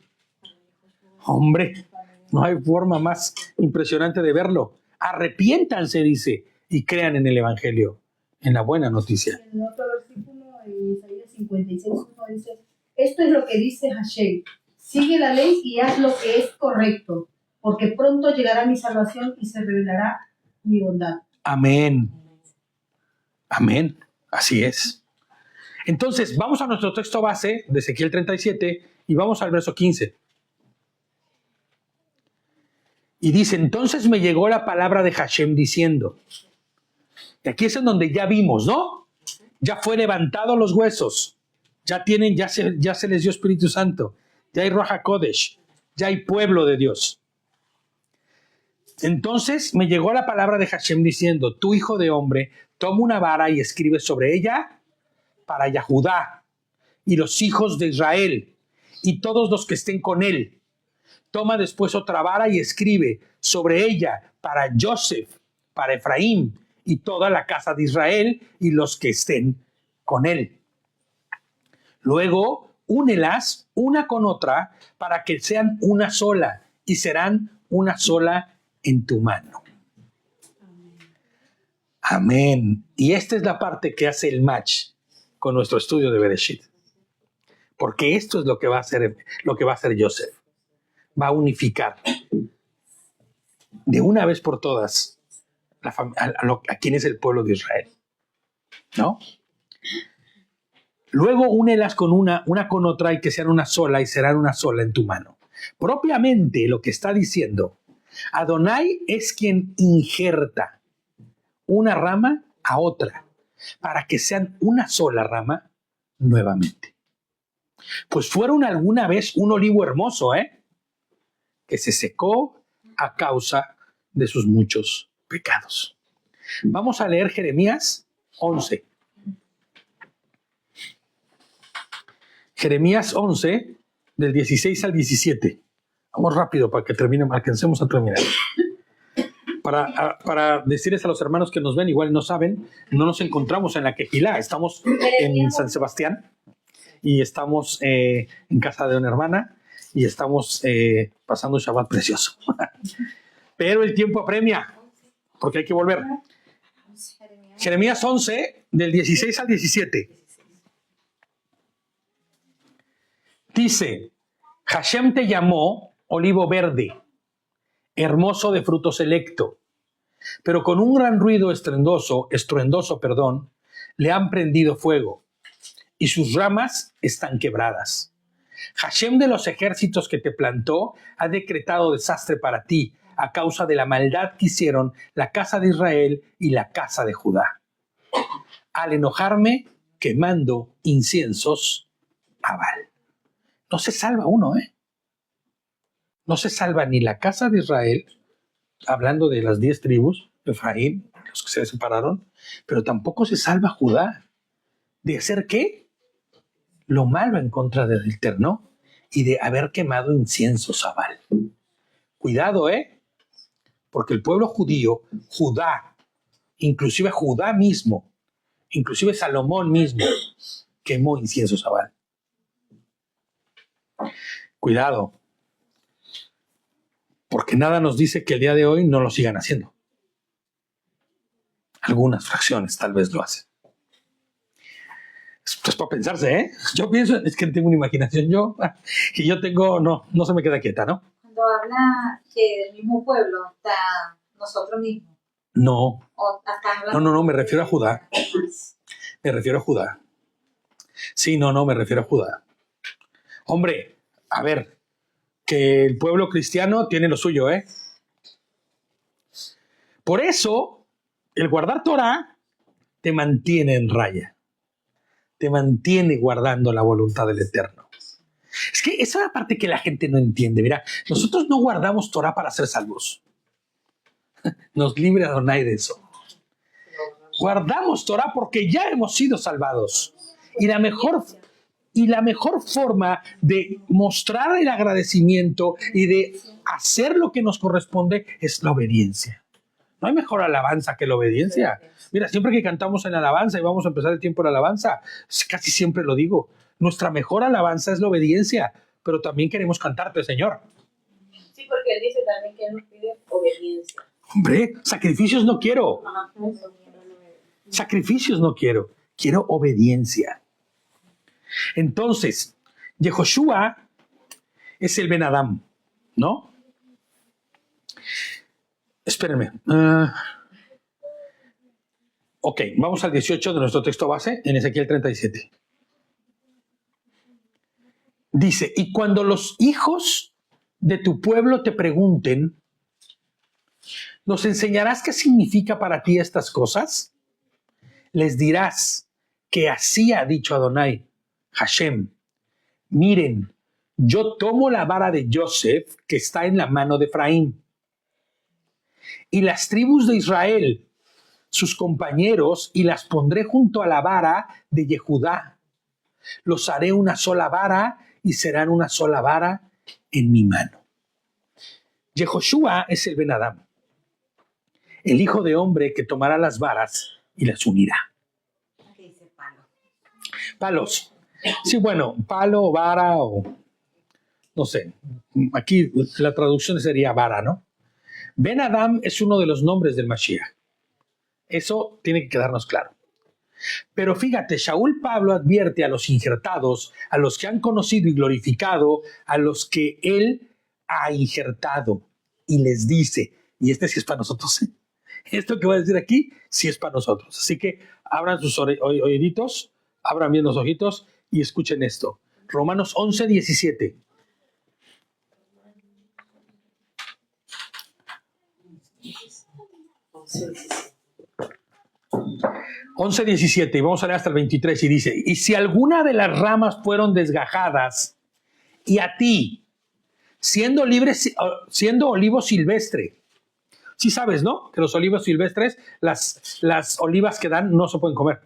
Hombre, no hay forma más impresionante de verlo. Arrepiéntanse, dice, y crean en el Evangelio, en la buena noticia. En el otro versículo, en Isaías 56:1 dice, esto es lo que dice Hashem, sigue la ley y haz lo que es correcto, porque pronto llegará mi salvación y se revelará mi bondad. Amén. Amén. Así es. Entonces, vamos a nuestro texto base de Ezequiel 37 y vamos al verso 15. Y dice, entonces me llegó la palabra de Hashem diciendo, y aquí es en donde ya vimos, ¿no? Ya fue levantado los huesos, ya se les dio Espíritu Santo, ya hay Ruach HaKodesh, ya hay pueblo de Dios. Entonces me llegó la palabra de Hashem diciendo, tú hijo de hombre, toma una vara y escribe sobre ella para Yahudá y los hijos de Israel y todos los que estén con él. Toma después otra vara y escribe sobre ella para Joseph, para Efraín y toda la casa de Israel y los que estén con él. Luego, únelas una con otra para que sean una sola y serán una sola en tu mano. Amén. Y esta es la parte que hace el match con nuestro estudio de Bereshit. Porque esto es lo que va a hacer Joseph. Va a unificar de una vez por todas a quién es el pueblo de Israel. ¿No? Luego únelas con una con otra y que sean una sola y serán una sola en tu mano. Propiamente lo que está diciendo, Adonai es quien injerta una rama a otra para que sean una sola rama nuevamente. Pues fueron alguna vez un olivo hermoso, que se secó a causa de sus muchos pecados. Vamos a leer Jeremías 11. Jeremías 11, del 16 al 17. Vamos rápido para que alcancemos a terminar. Para decirles a los hermanos que nos ven, igual no saben, no nos encontramos en la Quejilá, estamos en San Sebastián y estamos en casa de una hermana y estamos pasando un Shabbat precioso. Pero el tiempo apremia, porque hay que volver. Jeremías 11, del 16 al 17. Dice, Hashem te llamó olivo verde, hermoso de fruto selecto, pero con un gran ruido estruendoso, le han prendido fuego y sus ramas están quebradas. Hashem de los ejércitos que te plantó ha decretado desastre para ti a causa de la maldad que hicieron la casa de Israel y la casa de Judá. Al enojarme, quemando inciensos a Baal. No se salva uno, ¿eh? No se salva ni la casa de Israel, hablando de las 10 tribus de Efraín, los que se separaron, pero tampoco se salva Judá. ¿De hacer qué? Lo malo en contra del Eterno y de haber quemado inciensos a Baal. Cuidado, porque el pueblo judío, Judá, inclusive Judá mismo, inclusive Salomón mismo, quemó inciensos a Baal. Cuidado, porque nada nos dice que el día de hoy no lo sigan haciendo. Algunas fracciones tal vez lo hacen. Es para pensarse, ¿eh? Yo pienso, es que tengo una imaginación que yo tengo, no se me queda quieta, ¿no? Cuando habla que del mismo pueblo está nosotros mismos. No, O está hablando no, me refiero a Judá. Me refiero a Judá. Sí, no, me refiero a Judá. Hombre, a ver, que el pueblo cristiano tiene lo suyo, ¿eh? Por eso, el guardar Torah te mantiene en raya. Te mantiene guardando la voluntad del Eterno. Es que esa es la parte que la gente no entiende. Mira, nosotros no guardamos Torah para ser salvos. Nos libre Adonai de eso. Guardamos Torah porque ya hemos sido salvados. Y la mejor forma de mostrar el agradecimiento y de hacer lo que nos corresponde es la obediencia. No hay mejor alabanza que la obediencia. Mira, siempre que cantamos en alabanza y vamos a empezar el tiempo de la alabanza, casi siempre lo digo, nuestra mejor alabanza es la obediencia, pero también queremos cantarte, Señor. Sí, porque él dice también que él nos pide obediencia. Hombre, sacrificios no quiero. Ajá. Sacrificios no quiero. Quiero obediencia. Entonces, Yehoshua es el Ben Adam, ¿no? Espérenme. Ok, vamos al 18 de nuestro texto base, en Ezequiel 37. Dice, y cuando los hijos de tu pueblo te pregunten, ¿nos enseñarás qué significa para ti estas cosas? Les dirás que así ha dicho Adonai, Hashem, miren, yo tomo la vara de Joseph que está en la mano de Efraín y las tribus de Israel, sus compañeros, y las pondré junto a la vara de Yehudá. Los haré una sola vara y serán una sola vara en mi mano. Yehoshua es el Ben Adam, el hijo de hombre que tomará las varas y las unirá. ¿Qué dice palo? Palos. Sí, bueno, palo, vara o no sé. Aquí la traducción sería vara, ¿no? Ben Adam es uno de los nombres del Mashiach. Eso tiene que quedarnos claro. Pero fíjate, Shaul Pablo advierte a los injertados, a los que han conocido y glorificado, a los que él ha injertado, y les dice, y este sí es para nosotros, esto que voy a decir aquí sí es para nosotros. Así que abran sus oíditos, abran bien los ojitos y escuchen esto. Romanos 11:17. Entonces, 11:17, y vamos a leer hasta el 23, y dice, y si alguna de las ramas fueron desgajadas, y a ti, siendo olivo silvestre, sí sabes, ¿no? Que los olivos silvestres, las olivas que dan no se pueden comer.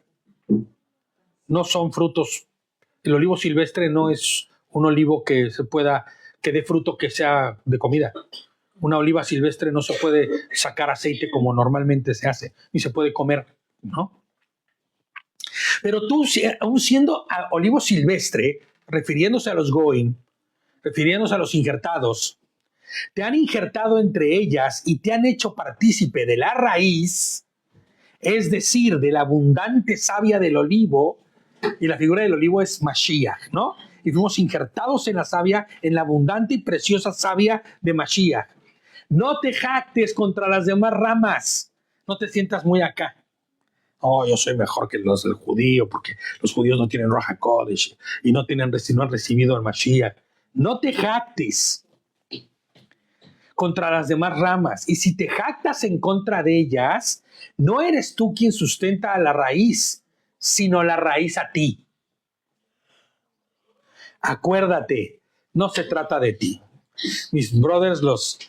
No son frutos. El olivo silvestre no es un olivo que dé fruto que sea de comida. Una oliva silvestre no se puede sacar aceite como normalmente se hace, ni se puede comer, ¿no? Pero tú, aún siendo olivo silvestre, refiriéndose a los goim, refiriéndose a los injertados, te han injertado entre ellas y te han hecho partícipe de la raíz, es decir, de la abundante savia del olivo, y la figura del olivo es Mashiach, ¿no? Y fuimos injertados en la savia, en la abundante y preciosa savia de Mashiach. No te jactes contra las demás ramas, no te sientas muy acá. Oh, yo soy mejor que los del judío, porque los judíos no tienen Ruach HaKodesh y no han recibido el Mashiach. No te jactes contra las demás ramas. Y si te jactas en contra de ellas, no eres tú quien sustenta a la raíz, sino la raíz a ti. Acuérdate, no se trata de ti. Mis brothers, los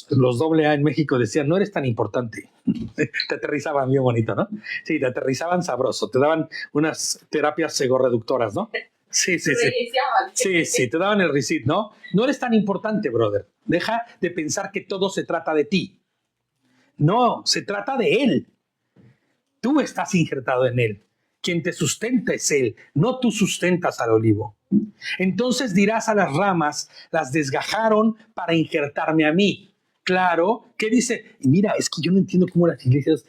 AA en México decían, no eres tan importante. Te aterrizaban bien bonito, ¿no? Sí, te aterrizaban sabroso. Te daban unas terapias segorreductoras, ¿no? Sí. Sí, te daban el receipt, ¿no? No eres tan importante, brother. Deja de pensar que todo se trata de ti. No, se trata de Él. Tú estás injertado en Él. Quien te sustenta es Él, no tú sustentas al olivo. Entonces dirás a las ramas, las desgajaron para injertarme a mí. Claro, ¿qué dice? Y mira, es que yo no entiendo cómo las iglesias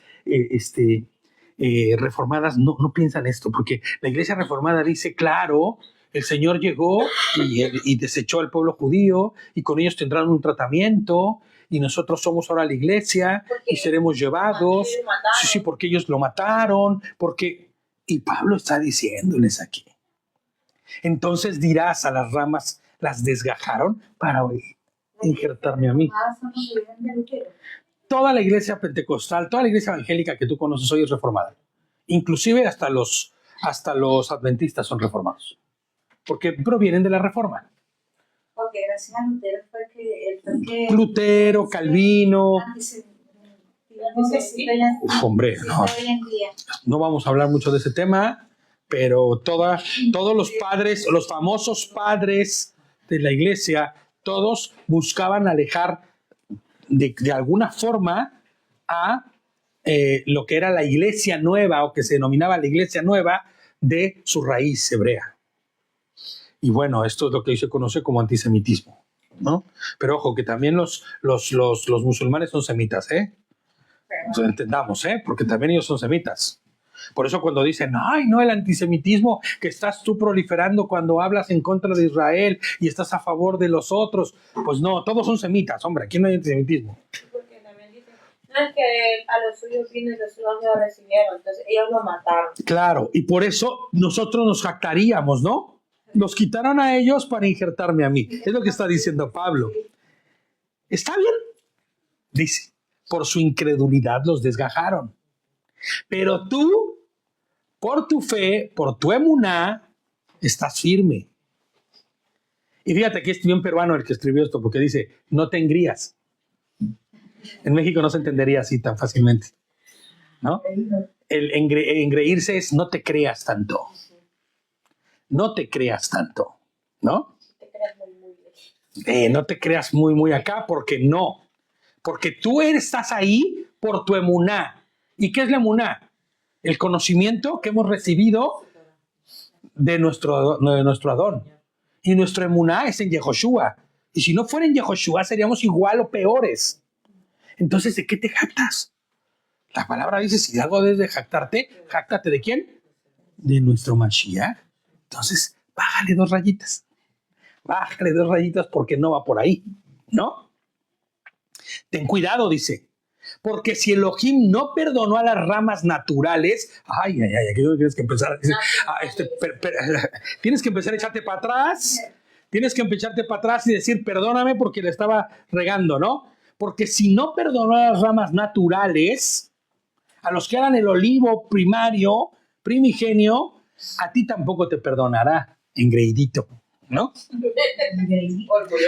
reformadas no piensan esto, porque la iglesia reformada dice, claro, el Señor llegó y desechó al pueblo judío y con ellos tendrán un tratamiento y nosotros somos ahora la iglesia y seremos llevados. Sí, porque ellos lo mataron, porque... Y Pablo está diciéndoles aquí. Entonces dirás a las ramas, las desgajaron para injertarme a mí. Toda la iglesia pentecostal, toda la iglesia evangélica que tú conoces hoy es reformada. Inclusive hasta los adventistas son reformados. Porque provienen de la reforma. Porque gracias a Lutero fue que Lutero, Calvino. Uf, hombre, no vamos a hablar mucho de ese tema, pero todos los padres, los famosos padres de la iglesia, todos buscaban alejar de alguna forma a lo que era la iglesia nueva o que se denominaba la iglesia nueva de su raíz hebrea. Y bueno, esto es lo que se conoce como antisemitismo, ¿no? Pero ojo, que también los musulmanes son semitas, ¿eh? Entonces, entendamos, porque también ellos son semitas. Por eso cuando dicen, ay, no, el antisemitismo que estás tú proliferando cuando hablas en contra de Israel y estás a favor de los otros, pues no, todos son semitas, hombre, aquí no hay antisemitismo. Porque también dicen, no, es que a los suyos vino y los suyos no lo recibieron, entonces ellos lo mataron. Claro, y por eso nosotros nos jactaríamos, ¿no? Los quitaron a ellos para injertarme a mí. Es lo que está diciendo Pablo. ¿Está bien? Dice, por su incredulidad los desgajaron. Pero tú, por tu fe, por tu emuná, estás firme. Y fíjate que es bien peruano el que escribió esto, porque dice, no te engrías. En México no se entendería así tan fácilmente, ¿no? El engreírse es no te creas tanto. No te creas tanto, ¿no? No te creas muy acá, porque no. Porque tú estás ahí por tu emuná. ¿Y qué es la emuná? El conocimiento que hemos recibido de nuestro Adón. Y nuestro emuná es en Yehoshua. Y si no fuera en Yehoshua, seríamos igual o peores. Entonces, ¿de qué te jactas? La palabra dice, si algo debes de jactarte, ¿jáctate de quién? De nuestro Mashiach. Entonces, bájale 2 rayitas. Bájale 2 rayitas porque no va por ahí, ¿no? Ten cuidado, dice. Porque si Elohim no perdonó a las ramas naturales, aquí tienes que empezar a decir, tienes que empezar a echarte para atrás, y decir, perdóname porque le estaba regando, ¿no? Porque si no perdonó a las ramas naturales, a los que eran el olivo primario, primigenio, a ti tampoco te perdonará, engreidito, ¿no?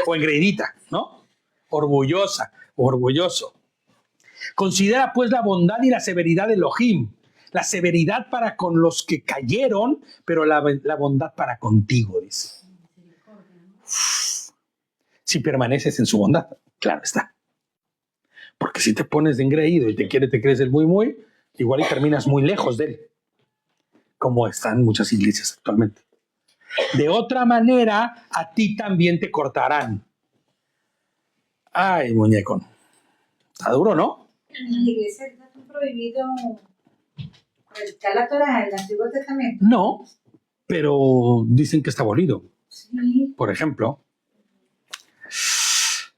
O engreidita, ¿no? Orgullosa, orgulloso. Considera pues la bondad y la severidad de Elohim, la severidad para con los que cayeron, pero la bondad para contigo, dice. Si permaneces en su bondad, claro está. Porque si te pones de engreído y te crees el muy, igual y terminas muy lejos de él, como están muchas iglesias actualmente. De otra manera, a ti también te cortarán. Ay, muñeco. Está duro, ¿no? En las iglesias está prohibido predicar la Torah en el Antiguo Testamento. No, pero dicen que está abolido. Sí. Por ejemplo.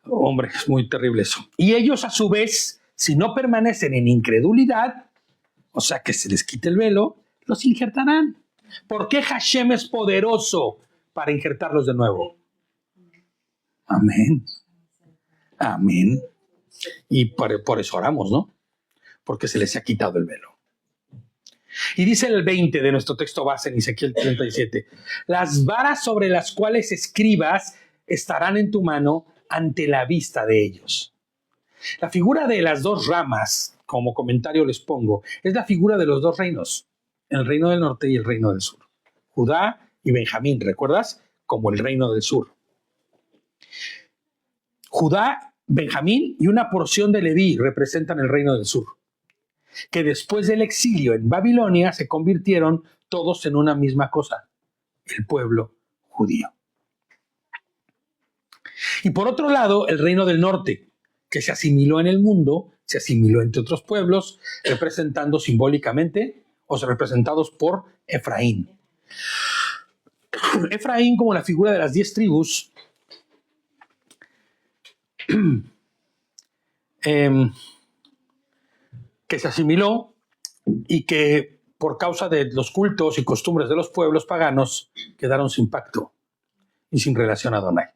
Hombre, es muy terrible eso. Y ellos, a su vez, si no permanecen en incredulidad, o sea, que se les quite el velo, los injertarán. ¿Por qué Hashem es poderoso para injertarlos de nuevo? Amén. Amén. Y por eso oramos, ¿no? Porque se les ha quitado el velo. Y dice el 20 de nuestro texto base en Ezequiel 37, las varas sobre las cuales escribas estarán en tu mano ante la vista de ellos. La figura de las dos ramas, como comentario les pongo, es la figura de los dos reinos, el reino del norte y el reino del sur. Judá y Benjamín, ¿recuerdas? Como el reino del sur. Judá, Benjamín y una porción de Leví representan el reino del sur, que después del exilio en Babilonia se convirtieron todos en una misma cosa, el pueblo judío. Y por otro lado, el reino del norte, que se asimiló en el mundo, se asimiló entre otros pueblos, representando simbólicamente o representados por Efraín. Efraín, como la figura de las 10 tribus, que se asimiló y que por causa de los cultos y costumbres de los pueblos paganos quedaron sin pacto y sin relación a Adonai.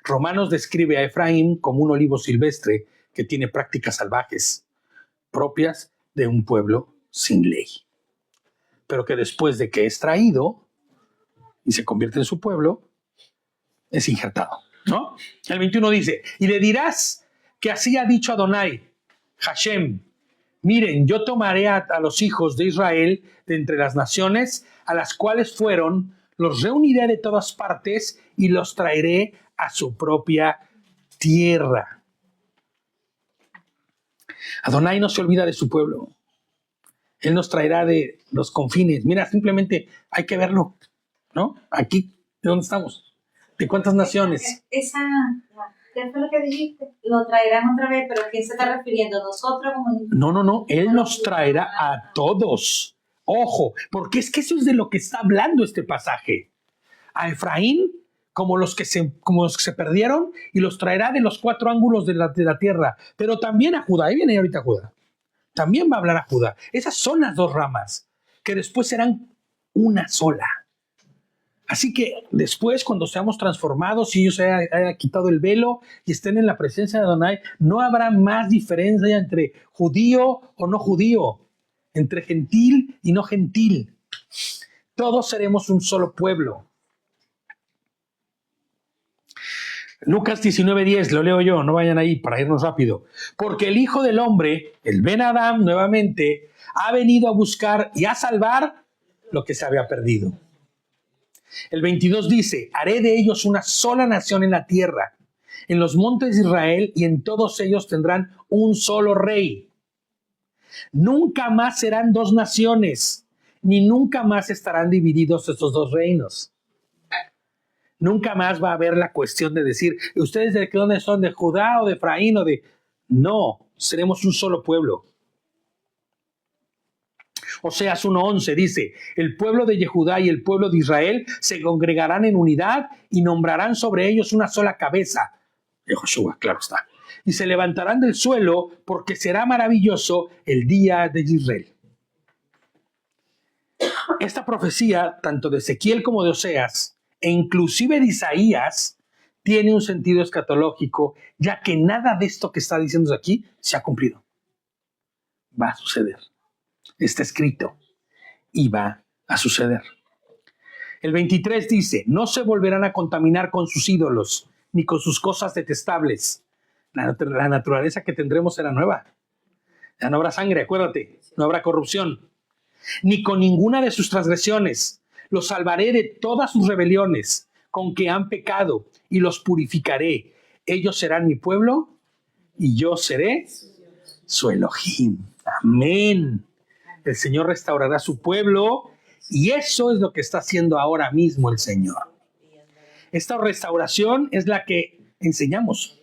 Romanos describe a Efraín como un olivo silvestre que tiene prácticas salvajes propias de un pueblo sin ley, pero que después de que es traído y se convierte en su pueblo, es injertado, ¿no? El 21 dice, y le dirás que así ha dicho Adonai, Hashem, miren, yo tomaré a los hijos de Israel de entre las naciones a las cuales fueron, los reuniré de todas partes y los traeré a su propia tierra. Adonai no se olvida de su pueblo. Él nos traerá de los confines. Mira, simplemente hay que verlo, ¿no? Aquí, ¿de dónde estamos? ¿De cuántas naciones? ¿Qué fue lo que dijiste? Lo traerán otra vez, pero ¿a quién se está refiriendo? ¿Nosotros como? No. Él nos traerá a todos. Ojo, porque es que eso es de lo que está hablando este pasaje. A Efraín, como los que se perdieron, y los traerá de los 4 ángulos de la tierra. Pero también a Judá. Ahí viene ahorita Judá. También va a hablar a Judá. Esas son las dos ramas, que después serán una sola. Así que después, cuando seamos transformados y ellos se haya quitado el velo y estén en la presencia de Adonai, no habrá más diferencia entre judío o no judío, entre gentil y no gentil. Todos seremos un solo pueblo. Lucas 19:10, lo leo yo, no vayan ahí para irnos rápido. Porque el Hijo del Hombre, el Ben Adam nuevamente, ha venido a buscar y a salvar lo que se había perdido. El 22 dice, haré de ellos una sola nación en la tierra, en los montes de Israel, y en todos ellos tendrán un solo rey. Nunca más serán 2 naciones, ni nunca más estarán divididos estos 2 reinos. Nunca más va a haber la cuestión de decir, ¿ustedes de dónde son? ¿De Judá o de Efraín o de...? No, seremos un solo pueblo. Oseas 1:11 dice, el pueblo de Yehudá y el pueblo de Israel se congregarán en unidad y nombrarán sobre ellos una sola cabeza. Yehoshua, claro está. Y se levantarán del suelo porque será maravilloso el día de Israel. Esta profecía, tanto de Ezequiel como de Oseas, e inclusive de Isaías, tiene un sentido escatológico, ya que nada de esto que está diciendo aquí se ha cumplido. Va a suceder. Está escrito y va a suceder. El 23 dice, no se volverán a contaminar con sus ídolos, ni con sus cosas detestables. La naturaleza que tendremos será nueva. Ya no habrá sangre, acuérdate, no habrá corrupción. Ni con ninguna de sus transgresiones. Los salvaré de todas sus rebeliones, con que han pecado, y los purificaré. Ellos serán mi pueblo, y yo seré su Elohim. Amén. El Señor restaurará su pueblo, y eso es lo que está haciendo ahora mismo el Señor. Esta restauración es la que enseñamos.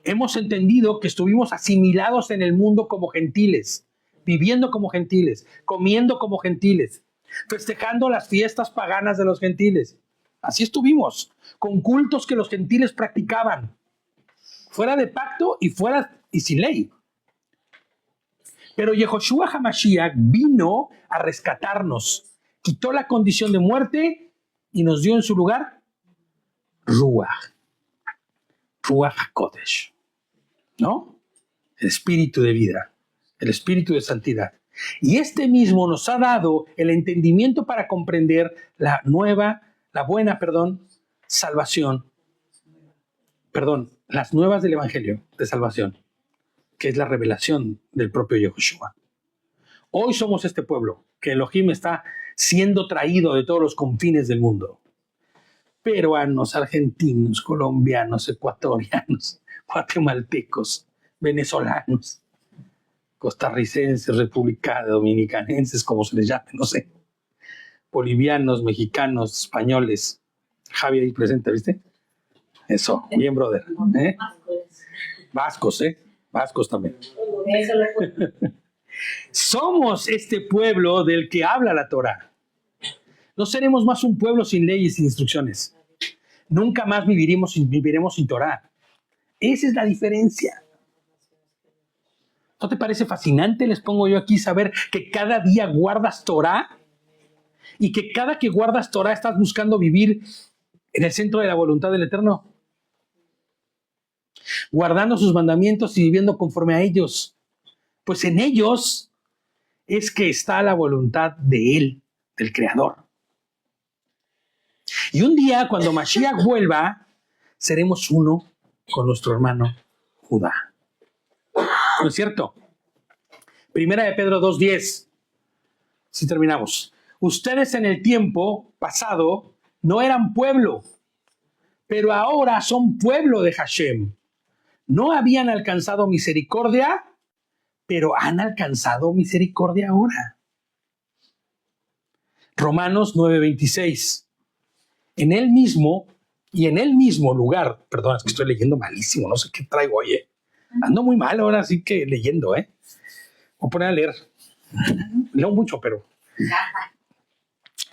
Hemos entendido que estuvimos asimilados en el mundo como gentiles, viviendo como gentiles, comiendo como gentiles, festejando las fiestas paganas de los gentiles. Así estuvimos, con cultos que los gentiles practicaban, fuera de pacto y sin ley. Pero Yehoshua HaMashiach vino a rescatarnos, quitó la condición de muerte y nos dio en su lugar Ruach HaKodesh, ¿no? El espíritu de vida, el espíritu de santidad. Y este mismo nos ha dado el entendimiento para comprender la buena salvación, las nuevas del Evangelio de salvación, que es la revelación del propio Yahushua. Hoy somos este pueblo, que Elohim está siendo traído de todos los confines del mundo. Peruanos, argentinos, colombianos, ecuatorianos, guatemaltecos, venezolanos, costarricenses, republicanos, dominicanenses, como se les llame, no sé. Bolivianos, mexicanos, españoles. Javi ahí presente, ¿viste? Eso, bien, brother. Vascos, Vascos también. Eso lo fue. Somos este pueblo del que habla la Torah. No seremos más un pueblo sin leyes y instrucciones. Nunca más viviremos sin Torah. Esa es la diferencia. ¿No te parece fascinante, les pongo yo aquí, saber que cada día guardas Torah? Y que cada que guardas Torah estás buscando vivir en el centro de la voluntad del Eterno. Guardando sus mandamientos y viviendo conforme a ellos. Pues en ellos es que está la voluntad de Él, del Creador. Y un día, cuando Mashiach vuelva, seremos uno con nuestro hermano Judá. ¿No es cierto? Primera de Pedro 2:10. Si terminamos. Ustedes en el tiempo pasado no eran pueblo, pero ahora son pueblo de Hashem. No habían alcanzado misericordia, pero han alcanzado misericordia ahora. Romanos 9:26. En el mismo lugar, perdón, es que estoy leyendo malísimo, no sé qué traigo hoy, Ando muy mal ahora, así que leyendo, Voy a poner a leer. Leo mucho, pero...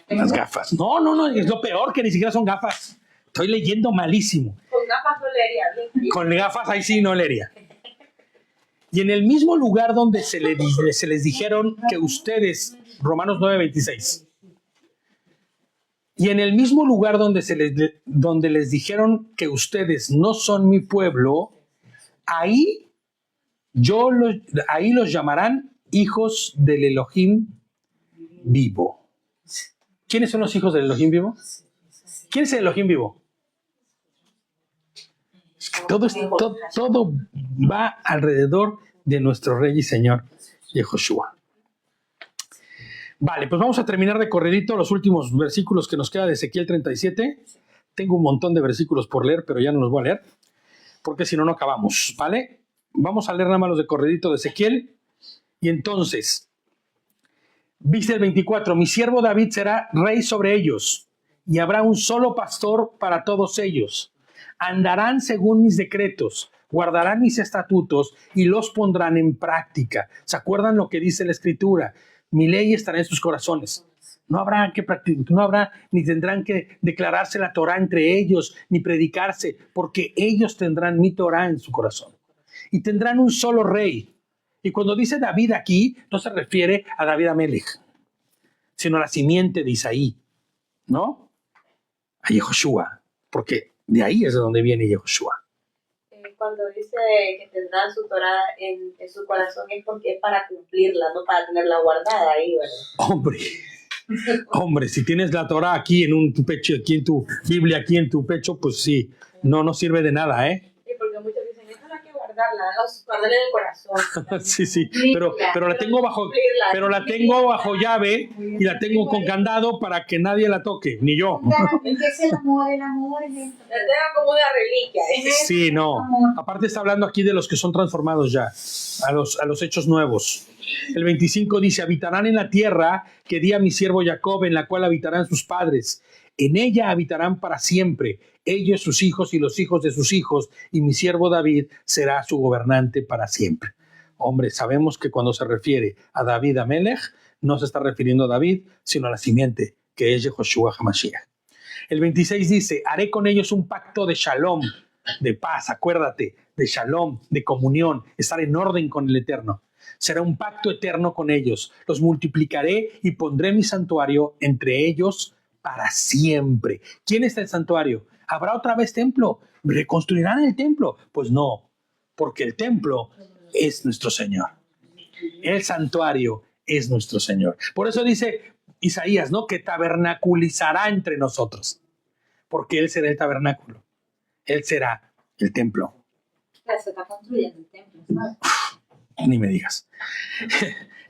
Las gafas. No, es lo peor, que ni siquiera son gafas. Estoy leyendo malísimo. Con gafas no leería. Con gafas ahí sí no leería. Y en el mismo lugar donde se les dijeron que ustedes, Romanos 9:26, y en el mismo lugar donde les dijeron que ustedes no son mi pueblo, ahí los llamarán hijos del Elohim vivo. ¿Quiénes son los hijos del Elohim vivo? ¿Quién es el Elohim vivo? Es que todo va alrededor de nuestro Rey y Señor Yehoshua. Vale, pues vamos a terminar de corridito los últimos versículos que nos queda de Ezequiel 37. Tengo un montón de versículos por leer, pero ya no los voy a leer, porque si no, no acabamos, ¿vale? Vamos a leer nada más los de corridito de Ezequiel. Y entonces, dice el 24, mi siervo David será rey sobre ellos, y habrá un solo pastor para todos ellos. Andarán según mis decretos, guardarán mis estatutos y los pondrán en práctica. ¿Se acuerdan lo que dice la Escritura? Mi ley estará en sus corazones. No habrá que practicar, no habrá ni tendrán que declararse la Torah entre ellos, ni predicarse, porque ellos tendrán mi Torah en su corazón. Y tendrán un solo rey. Y cuando dice David aquí, no se refiere a David Amelech, sino a la simiente de Isaí, ¿no? A Yehoshua, porque de ahí es de donde viene Yehoshua. Cuando dice que tendrán su Torah en su corazón es porque es para cumplirla, no para tenerla guardada ahí, ¿verdad? Hombre, si tienes la Torah aquí en tu pecho, aquí en tu Biblia, aquí en tu pecho, pues sí, no sirve de nada, Sí, porque muchos dicen, eso no hay que guardarla, guardarla en el corazón. Sí, pero la tengo bajo llave y la tengo con candado para que nadie la toque, ni yo. ¿Qué es el amor? El amor es esto. La tengo como una reliquia. Sí, no. Aparte está hablando aquí de los que son transformados ya, a los hechos nuevos. El 25 dice, habitarán en la tierra que di a mi siervo Jacob, en la cual habitarán sus padres. En ella habitarán para siempre, ellos, sus hijos y los hijos de sus hijos, y mi siervo David será su gobernante para siempre. Hombre, sabemos que cuando se refiere a David Amelech, no se está refiriendo a David, sino a la simiente, que es Yehoshua HaMashiach. El 26 dice, haré con ellos un pacto de shalom, de paz, acuérdate, de shalom, de comunión, estar en orden con el Eterno. Será un pacto eterno con ellos. Los multiplicaré y pondré mi santuario entre ellos para siempre. ¿Quién está en el santuario? ¿Habrá otra vez templo? ¿Reconstruirán el templo? Pues no, porque el templo es nuestro Señor. El santuario es nuestro Señor. Por eso dice Isaías, ¿no? Que tabernaculizará entre nosotros. Porque Él será el tabernáculo. Él será el templo. Claro, se está construyendo el templo, ¿sabes? Ni me digas.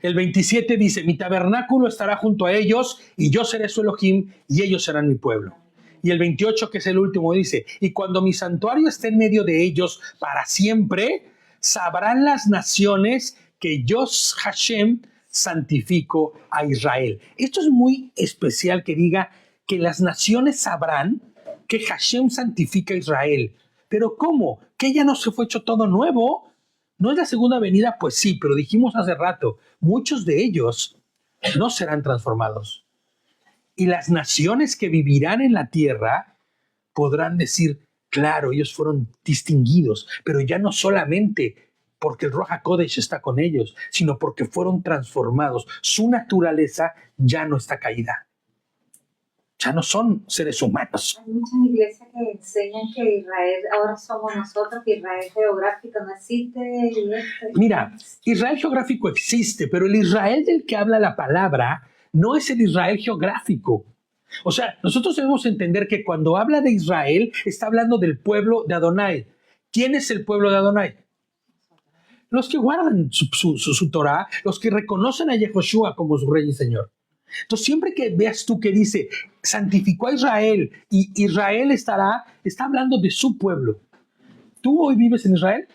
El 27 dice, mi tabernáculo estará junto a ellos y yo seré su Elohim y ellos serán mi pueblo. Y el 28, que es el último, dice, y cuando mi santuario esté en medio de ellos para siempre, sabrán las naciones que yo, Hashem, santifico a Israel. Esto es muy especial que diga que las naciones sabrán que Hashem santifica a Israel. ¿Pero cómo? ¿Que ya no se fue hecho todo nuevo? ¿No es la segunda venida? Pues sí, pero dijimos hace rato, muchos de ellos no serán transformados. Y las naciones que vivirán en la tierra podrán decir, claro, ellos fueron distinguidos, pero ya no solamente porque el Ruach HaKodesh está con ellos, sino porque fueron transformados. Su naturaleza ya no está caída. Ya no son seres humanos. Hay muchas iglesias que enseñan que Israel ahora somos nosotros, que Israel geográfico no existe. Mira, Israel geográfico existe, pero el Israel del que habla la palabra no es el Israel geográfico. O sea, nosotros debemos entender que cuando habla de Israel, está hablando del pueblo de Adonai. ¿Quién es el pueblo de Adonai? Los que guardan su Torah, los que reconocen a Yehoshua como su rey y señor. Entonces, siempre que veas tú que dice, santificó a Israel y Israel está hablando de su pueblo. ¿Tú hoy vives en Israel?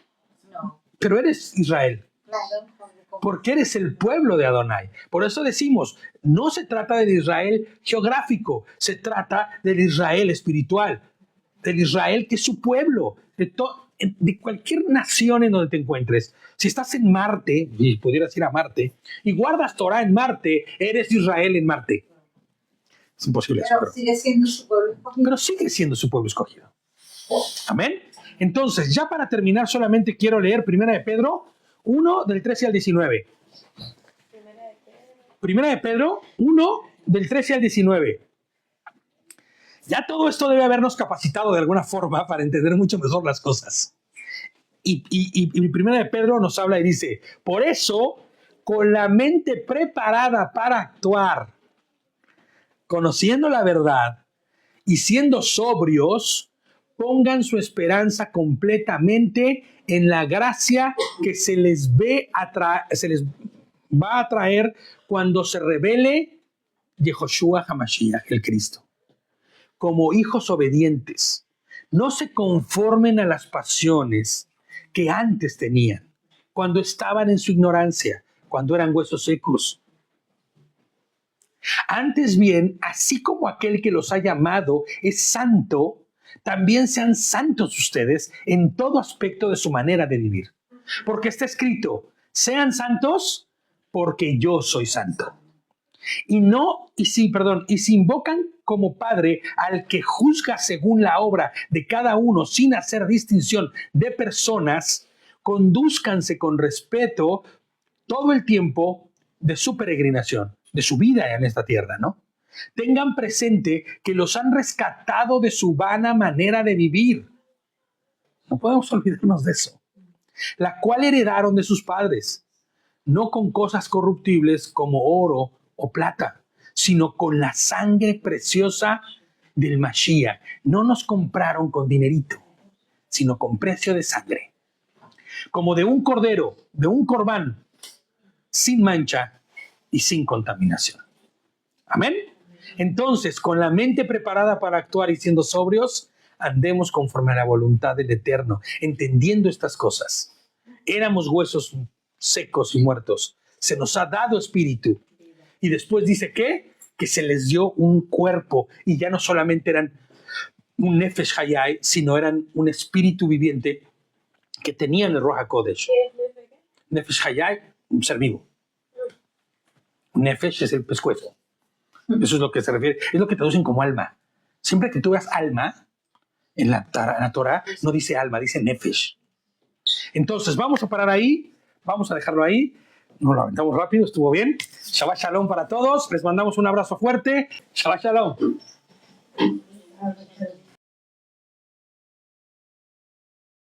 No. Pero eres Israel. Claro. Porque eres el pueblo de Adonai. Por eso decimos, no se trata del Israel geográfico, se trata del Israel espiritual, del Israel que es su pueblo, de cualquier nación en donde te encuentres. Si estás en Marte, y pudieras ir a Marte, y guardas Torah en Marte, eres Israel en Marte. Es imposible eso. Pero sigue siendo su pueblo escogido. Pero sigue siendo su pueblo escogido. Amén. Entonces, ya para terminar, solamente quiero leer 1 de Pedro 1, del 13 al 19. Primera de Pedro 1, del 13 al 19. Ya todo esto debe habernos capacitado de alguna forma para entender mucho mejor las cosas. Y Primera de Pedro nos habla y dice, por eso, con la mente preparada para actuar, conociendo la verdad y siendo sobrios, pongan su esperanza completamente en la gracia que se les va a traer cuando se revele Yehoshua HaMashiach, el Cristo. Como hijos obedientes, no se conformen a las pasiones que antes tenían, cuando estaban en su ignorancia, cuando eran huesos secos. Antes bien, así como aquel que los ha llamado es santo, también sean santos ustedes en todo aspecto de su manera de vivir. Porque está escrito, sean santos porque yo soy santo. Y si invocan como Padre al que juzga según la obra de cada uno sin hacer distinción de personas, condúzcanse con respeto todo el tiempo de su peregrinación, de su vida en esta tierra, ¿no? Tengan presente que los han rescatado de su vana manera de vivir. No podemos olvidarnos de eso. La cual heredaron de sus padres, no con cosas corruptibles como oro o plata, sino con la sangre preciosa del Mashiach. No nos compraron con dinerito, sino con precio de sangre. Como de un cordero, de un corbán, sin mancha y sin contaminación. Amén. Entonces, con la mente preparada para actuar y siendo sobrios, andemos conforme a la voluntad del Eterno, entendiendo estas cosas. Éramos huesos secos y muertos. Se nos ha dado espíritu. Y después dice que se les dio un cuerpo. Y ya no solamente eran un Nefesh Hayai, sino eran un espíritu viviente que tenían el Ruach HaKodesh. Nefesh Hayai, un ser vivo. Nefesh es el pescuezo. Eso es lo que se refiere. Es lo que traducen como alma. Siempre que tú veas alma, en la Torah no dice alma, dice Nefesh. Entonces, vamos a parar ahí. Vamos a dejarlo ahí. Nos lo aventamos rápido, estuvo bien. Shabbat Shalom para todos. Les mandamos un abrazo fuerte. Shabbat Shalom.